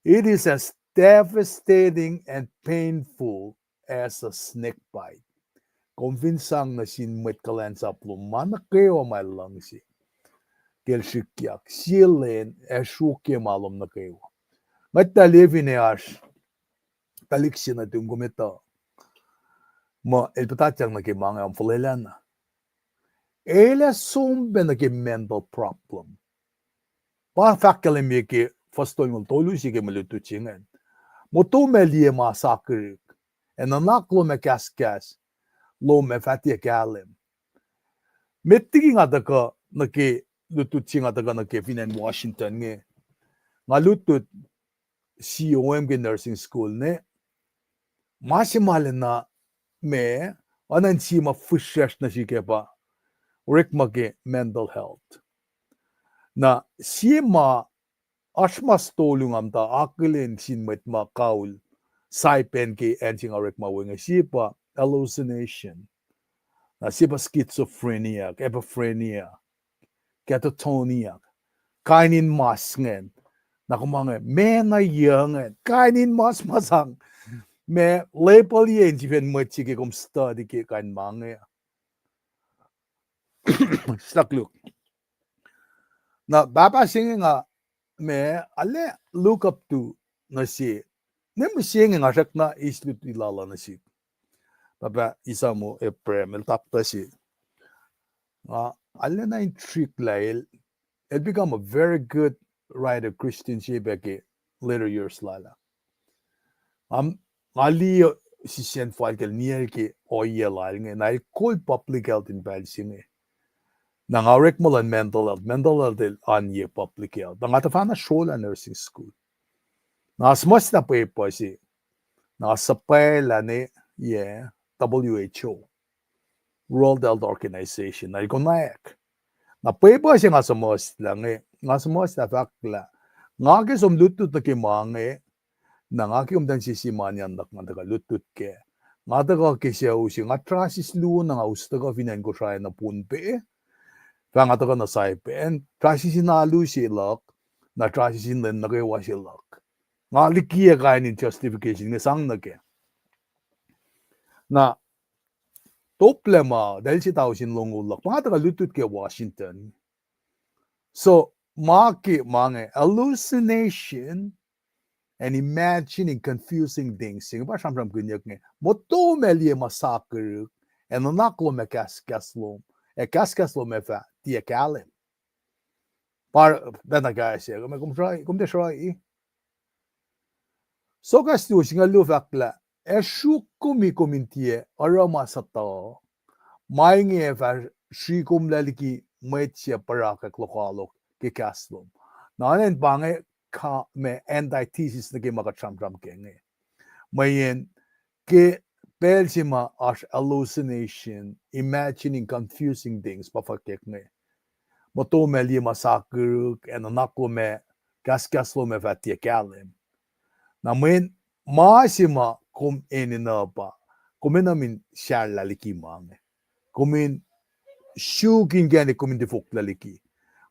It is as devastating and painful as a snake bite. Convincing na sinmet kalan sa plom. Mana kayo malang si. Gelşikyak, silen, eşuke malum na kayo. Matta levine aş, taliksin na tungumita. Ma elpatatyang na kimanga ang fulelana. Ele sombe na ki mental problem. Pa fakkalim ki fastoyngul tolusi ki malutuçingen. Moto meliye masakrik. En anaklo me kaskas. Lo me fatya kalim. Mettigi ngadaka na ki lutut singa taga na Kevin in Washington nge. Nga lutut COM ke nursing school ne. Masimale na me anan sima fushesh na sike pa. Rikma ke mental health. Na sima ashmas tolung amta akilin sinmet ma kaul saipen ke ensing rikma wenga sipa hallucination. Na sipa schizophrenia, epiphrenia. Catatonia, kainin mas ngen, nakumanga me na yangen, kainin mas masang, me lepal yen jiven machike kum study ke kain mange. Stakluk. Na baba singing me ale look up to na si, nem singing asak na islut ilala na si. Papa isa mo April tapta si alena in trick lail it become a very good writer Christian shebeke later years lala ali si sen falkel niel ke oyelal nge na kol public health in balsinge na ngawrek mo lan mental health anye public health na fana shola nursing school na smas na paper si na sapela ne WHO World Health Organization na ikonayak na paper siya nga samos lang nga samos na fakla nga ke somlutut na kimange na nga ki umdan sisimanyan nak nga daga lutut ke nga daga ke siya usi nga trasis lu na nga usta ka finan ko siya na punpe fa nga daga na saipen trasis na lu si lak na trasis na nagawa si lak nga likiya kainin justification nga sang na ke na problema dahil si tao sinlongulak mga taga lutut ke Washington so mga hallucination and imagining confusing things sing ba samram kunyak nge moto melie massacre and naklo me kaskaslom me fa tie kalem par bena guys me kum de shrai Soakas tu singa lu fakla shukumi komintie arama sata mainge fa srifekomla liki metia paraka klokalo ke kaslom nanen bange ka me antithesis na ke maka tram kenge mayen ke Belsima as hallucination, imagining confusing things, papakekne. Moto me li massacre, and anako me kaskaslo me vatia kalem. Na men maasima kom eninapa, komenamin sharla liki mange. Komen shuking gani komen defok laliki.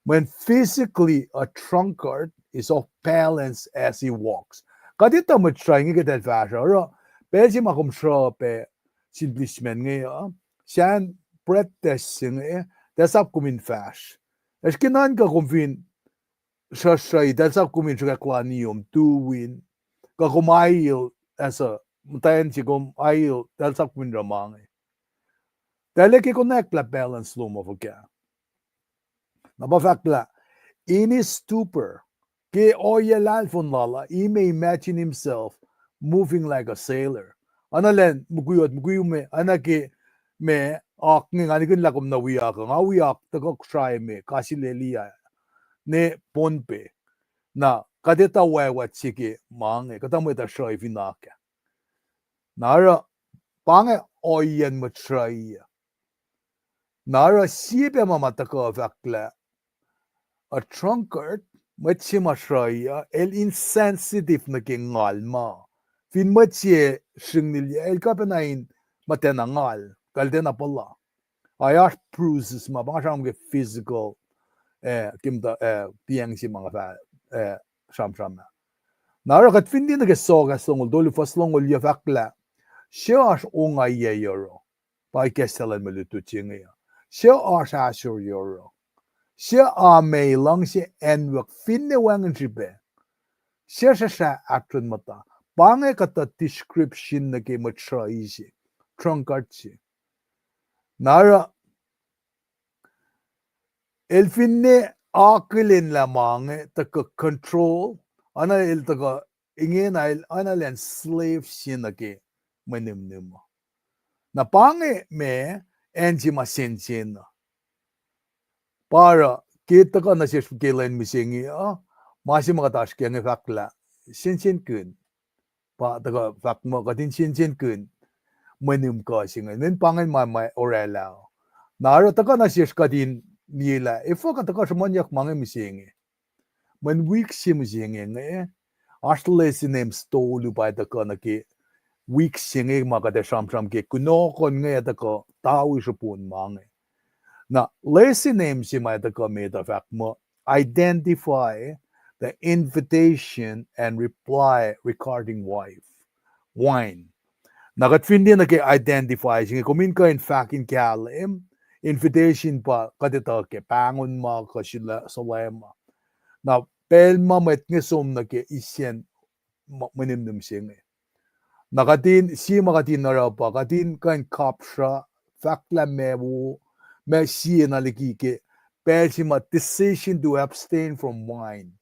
When physically a drunkard is off balance as he walks. Kadita mo trying get that fashion. Pwede makom pe simplismen ngayon. Siyan pretesting deshalb kumin fash. Es kinan ka kumfin srusra deshalb kumin reklanium win. Ka kumail asa mutayan si kumail deshalb kumin ramang. Dahil ki connect la balance lo mo fuka. Napafakla in his stupor ke oyelal fon lala he may imagine himself moving like a sailor. Analen muguyume anake me akning anikin lakom na wiyak nga wiyak taga try me kasilelia ne ponpe na kadeta wawat sige mange katamo ita shoy vinaka nara pange oyen mo try nara sibe mamataka vakla a drunkard machima shraya el insensitive na kingalma fin machi shingnil el kapenain matenangal kaldena pala ayar bruises ma bang ge physical kimda piang si mga fa sham nara kat fin din ge soga songol dolu faslongol ya fakla shash onga ye euro by kestelen melutu chinga shash ashur euro Siya may lang si enwak finne wangan sibe. Siya atron mata. Pange kata description na ke matray si. Trunkard si. Nara el finne akilin lamang taka control. Ana el taka ingin ay ana len slave si na ke manimnim. Na pange me enji masensin na. Para kita ka na siya kailan misingi masih mga task yang fakla Sensen kun pa taga fak mo katin Sensen kun manum ka singa nen pangan mai orela naro taga na siya kadin nila ifo ka taga semanyak mga misingi man week si misingi asle sinem stolu pa taga na ke week singi mga de sham ke kuno kon taga tawi sapun mga Now, lazy names you might have made of identify the invitation and reply regarding wine. Nakatfindi na kay identify sige kumin ka in fact in kalim invitation pa kadito ke pangon ma kasila salema. Now, pelma met ngesom na ke isyen manimdum singe. Nakatin si makatin na raw pa katin kan kapsha fakla mewu me si na likike persima decision to abstain from wine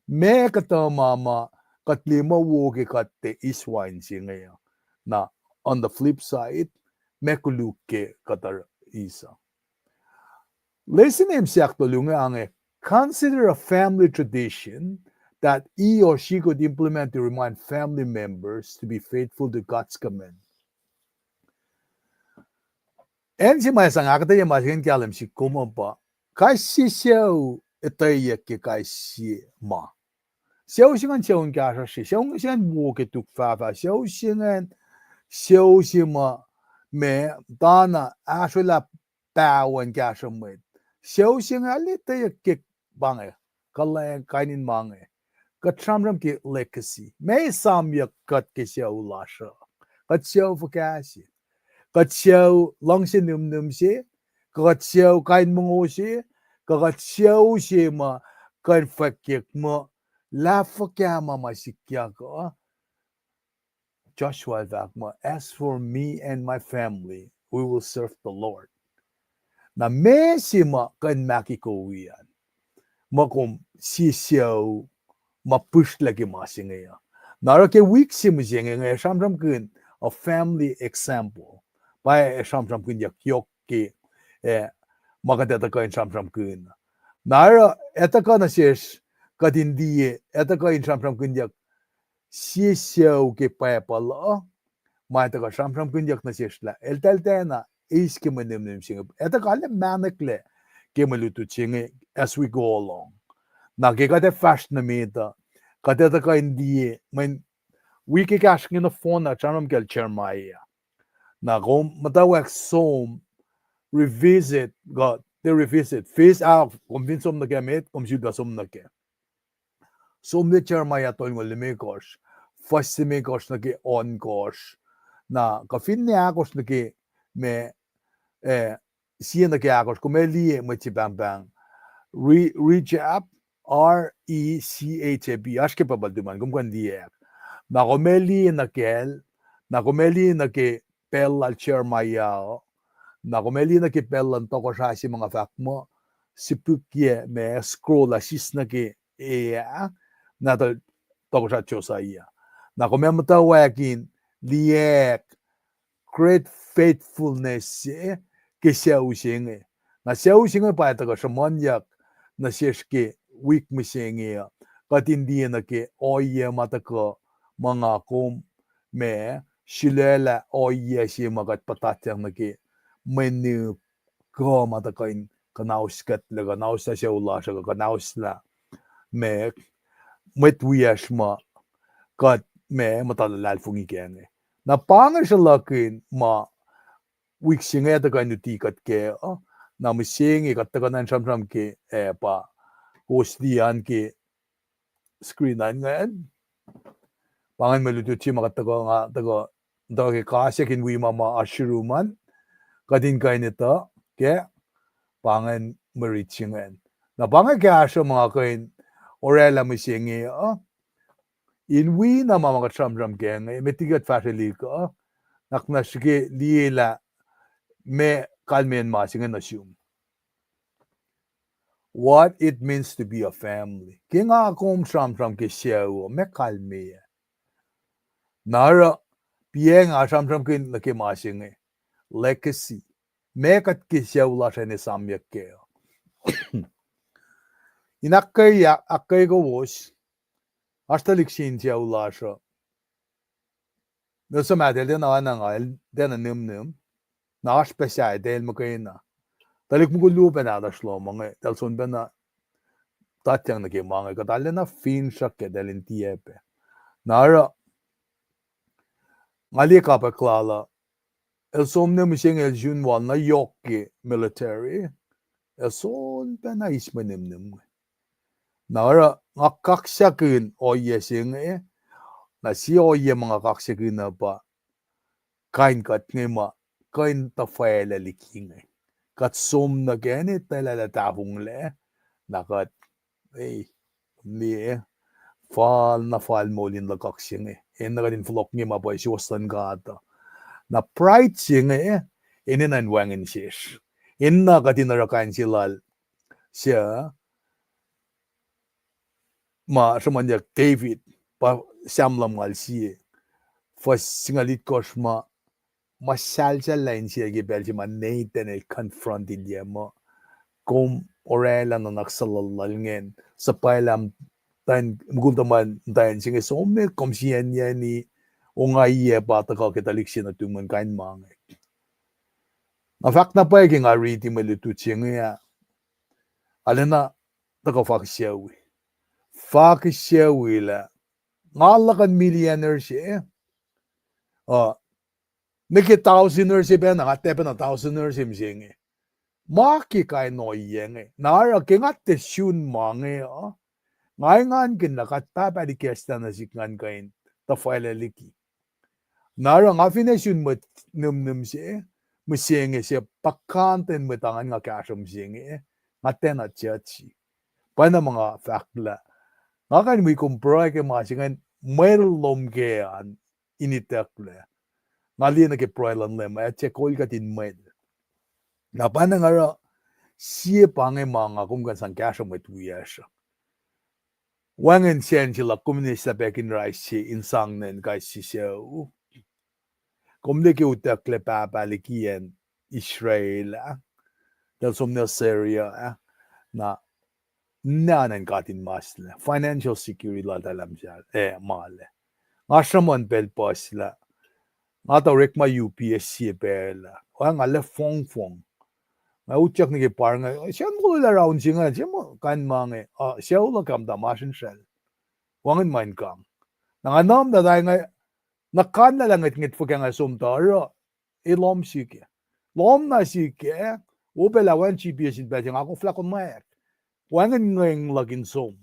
me kata mama katlima wo ke katte is wine singa na on the flip side me kuluke katar isa listen him sakto lunga ange consider a family tradition that he or she could implement to remind family members to be faithful to God's command. En si mai sang akta ya masin kyalam si kumpa kai si xiao etaya ke kai si ma xiao xingan xiao kya sha shi xiao xian wo ke tuk fa xiao xingan xiao xi ma me dana ashula pa wan kya sha me xiao xingan le te ke bang kala kainin mang ka tramram ke legacy me sam ya kat ke xiao la sha ka xiao fu ka si ka xiao long si num si ka xiao kain mo si ka xiao si ma kan fa ke mo la fa ka ma si kya ka Joshua Vakma, as for me and my family, we will serve the Lord. Na me si ma kan maki ko wiyan. Ma kom si xiao ma push lagi ma singa. Nara ke week si mo singa nga samsam kun a family example. By samsam kun yak yok ke makateta kan samsam kun. Nara etaka na ses kadindi etaka in samsam kun yak si xiao ke pa pala. Mai ta ka samsam kun yak na ses la. El tel tena is ke manim singa. Etaka le manekle ke malutu singa as we go along. Na ke kate fast na meta kate ta ka indi men wiki cash na phone na chanam kel chermaya na gom matawak som revisit got they revisit face out convince na gamet computer som na ke som de chermaya to ngol me kosh first me kosh na ke on kosh na ka finne akos na ke me si na ke akos ko me li me ti bang bang reach up RECHAB acho que é para balduman como quando é na comeli na que pela chermaya na comeli na que pela toko sa si mga fact mo si pukye me scroll la sis na que na to toko sa chosa iya na comemata wakin liek great faithfulness que xiao xing na xiao xing pa ta ko shmon yak na sheshke week mishenge katindi na ke oye mataka mga kom me shilela oye si magat patatang na ke menu ko matakain kanauskat la kanausa siya ula siya kanausla me metwiyashma kat me matalalal fungi kene na pangar siya lakin ma week singa ta kan nuti kat ke na misingi kat ta kanan samsam ke pa hosdian ke screenan ngayon pangan melutuchi makatago nga tago dagi kasya kinwi mama ashiruman kadin kain ito ke pangan merichingan na pangan kaya siya mga kain orela misingi inwi na mama katsamram kaya ngay metigat fasili ko naknasike liela me kalmen masingan assume what it means to be a family. Kinga akom samsam ke siyawo me kalme. Nara pieng a samsam kin na ke masinge legacy. Me kat ke siyawo la sa ne samyak ke. Inakkay ya akkay ko wos. Hasta liksin siyawo la sa. Nasa madel den na nangal den na nim. Na spesya del mo kayo na. Talik mo gulupen na da shlo mga dalson ben na tatyang na ke mga katale na fin siya ke dalin tiepe. Nara ngali ka pa klala el somne mising el junwal na yoke military el son pa na ismanim nim. Nara nga kaksyakin o yesing na si o ye mga kaksyakin na pa kain kat ngema kain ta faela liking kat som na gani talala tabung le nakat ni fal na fal molin la kaksyang en na din flok ngi ma boy si wastan ga ta na pride sing en nan wangen shish en na ga din ra kan silal sia ma shaman ya David pa samlam al si fa singalit kosma masalsa lain siya gi belgi ma Nathan el confront dia mo kom orela na naksalalal ngen sa pailam tan mugultaman tan singe somme kom siyan niya ni ungai ye bata ka ketalik siya na tuman kain mange na fact na pa nga reading malutu siya alena taka fak siya la ngalakan millionaire siya niki thousandaire siya na tepe na thousandaire siya maki kay noyenge nara kengat te shun mange ngayngan kin lakat papadi kesta na sikngan kain ta file liki nara nga fine shun met num si musenge si pakanten metangan nga kasham singe ngaten at chachi pana mga fakla ngakan mi kumpra ke masingan merlom ke an initakle ngali na ke proilan lem at chekol katin med na pana ngara siya pange mga kumkan sang kasha met wiyasha wangen siyan sila komunista bekin rais si insang nen kay si siya kumde ke utakle papalikian Israel dal somna Syria na nanan katin masla financial security la dalam siya male ngashaman bel pasla ngata rekma UPSC bela wang ale fong nga uchak ni ke par nga siya mo la round singa siya mo kan mange siya ulo kam da masin shell wangin main kam nga nam da dai nga nakan na lang ngit fu nga sum taro ilom sike lom na sike ubela wan GPS in betting ako flakon mak wangin ngeng lagin sum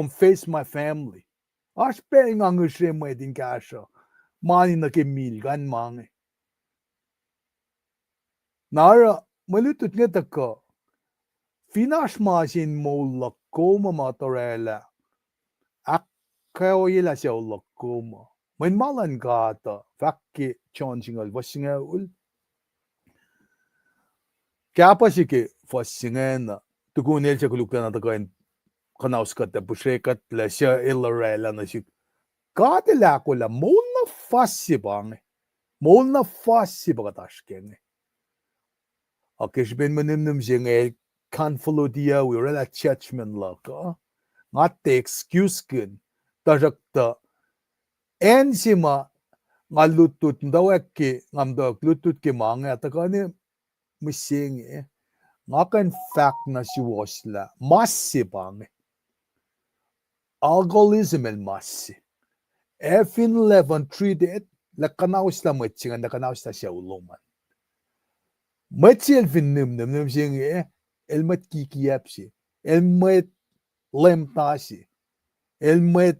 face my family aspe nga ngushe mo din kasha mani na ke mil gan mange nara malutut nga taka finash masin mo lakoma matorela akaw yela siya lakoma main malan gata fakki chancingal wasinga ul kapa sike fasingena tukunel siya kulukta na takain kanauskat na pushekat la siya ilarela na siya katila ko la mo na fasi bange mo na fasi bagatashkenge akishben manimnum jenge kan follow dia we rela judgment laka ngate excuse kin tajakta ensima ngalutut ndawekki ngamdak lutut ki mange atakane misenge ngakan fact na si wasla massi bange alcoholism el massi efin levan treated la kanaus la matchinga na kanaus ta siya uloman matchi el finnum singe el mat kikiyapsi el mat lemtasi el mat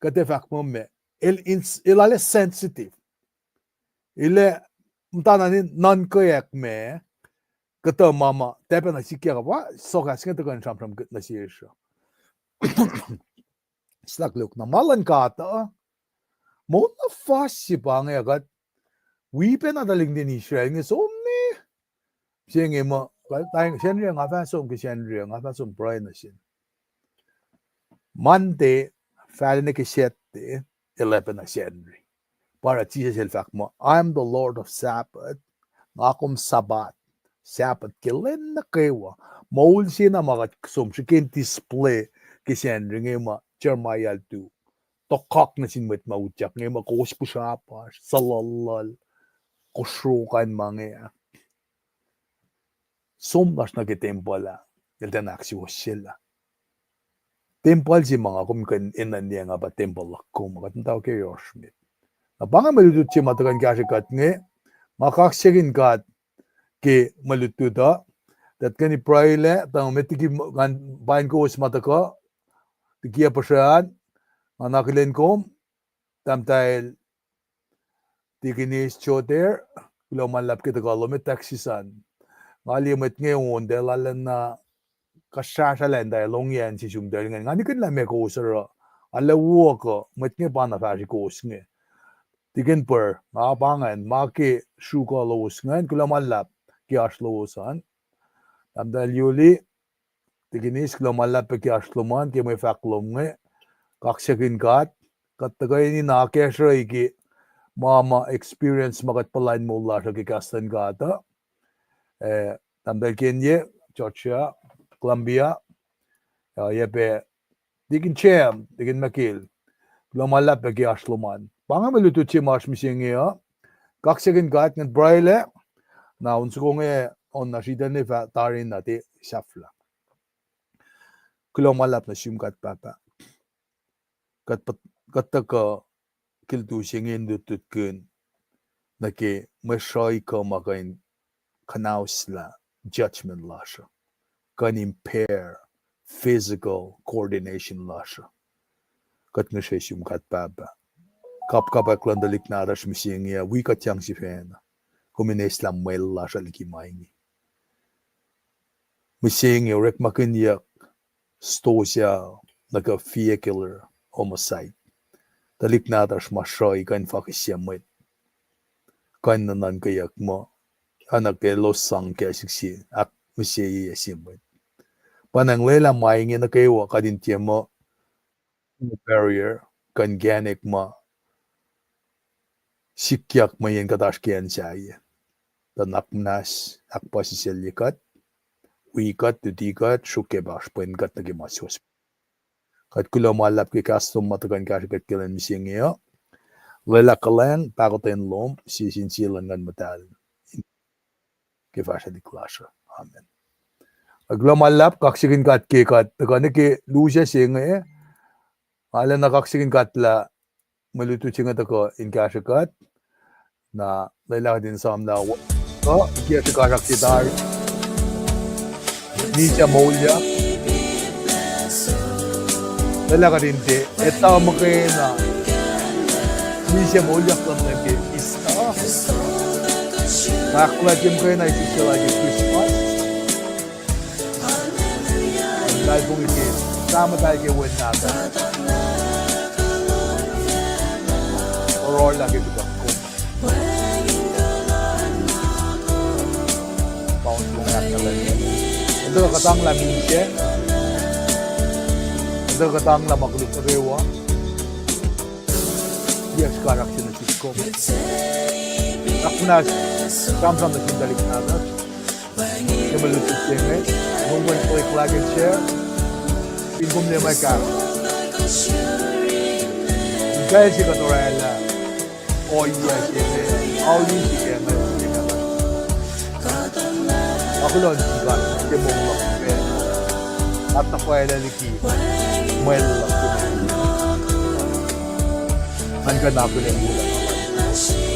katefak momme el ale sensitive ile mtananin non koyak me kata mama tepe na sikia ba Soakas nga takan saromrom na siya slak look na malan kata mo na fasi pa nga agat wipe na daling din Israel nga so siya nga mo tayong siya nga fasong siya nga fasong pray na siya Monday fali na kisete 11 na siya para Jesus el fact mo I'm the Lord of Sabbath ngakom sabat Sabbath kilen na kewa maul siya na mga ksum siya kin display kisya nga mo Jeremiah 2 tokak na sinwet mautyak nga mo kuspusapas salalal kusukan mga somdas na kitempala yelten aksi wasila tempal si mga kumkan inan niya nga ba tempal lakum magatentaw kay Yoshmit napanga malutut si matakan kasikat nga makaksikin kat ki malututa dat kani praile tang metiki kan bain ko us mataka tikia pasan anakilen kom tamtail tikinis choter lo malap kita kalau met taxisan ngalimet ngayon delalan na kasasalen dahil longyan si sumdal nga ni kan la me ko usara alawo ko matnge bana fashi ko usnge tigen per pangan make shu ko lo usngan kulamallap ki ashlo usan amdal yuli tiginis kulamallap ki ashloman ki may faklomnge kaksyakin kat katagay ni nakesray ki mama experience makat palain mo la sa kikastan kata tamdal kenye Georgia Columbia yepe digin chem digin makil kulamallap ki ashloman banga melutu chimash misingya kaksyakin kat ngat braille na unsukonge on nasida ne fa tarin nati safla kulamallap na simkat papa kataka kiltu singin dututkun nake mashoy ko makain kanausla judgment lasha can impair physical coordination lasha kat nasheshim kat papa kap aklandalik na rash misingya wi katyang si fena kumineslam mail lasha liki maingi misingya rek makinya stosia naka vehicular homicide talik na rash mashoy kan fakisyamet kan nanan kayak mo anak ke losang ke siksi ak misye yasimmet panang lela maingi na kayo kadin tiemo barrier kan ganek ma sikyak mayen katash kian siya dan aknas akpasiselikat wikat tudikat shukebash pen kat nagimasos kat kulomalap ke custom matakan kashikat kilan misingyo lela kalang pakoten lom sisinsilan ngan matal kifasha di klasha amen aglamalap kaksikin kat ke kat takane ke lusia singa ala na kaksikin katla malutu singa tako in kasha kat na lela din samla ko kia sa karak sitar ni siya molya lela ka din te eta makena ni siya molya kan ke ista Nakula jim ko na isi lagi Christmas. Dahil kung iti, sama tayo kay win natin. Or lagi ito ko. Paun kong nakalan. Ito katang lamin siya. Ito katang lamaklip na rewa. Yes, karak siya na sitko. Nakuna samsam na sindalik natin. Kamalutot siya ngayon. Kung wala click like and share. Pinggum niya may karo. Kaya si Katorella. O iya siya ngayon. Auli siya ngayon. Ako lang si God. Siya mong lakupin. At ako ay laliki. May lalaki. Ang ganapin ang mula naman.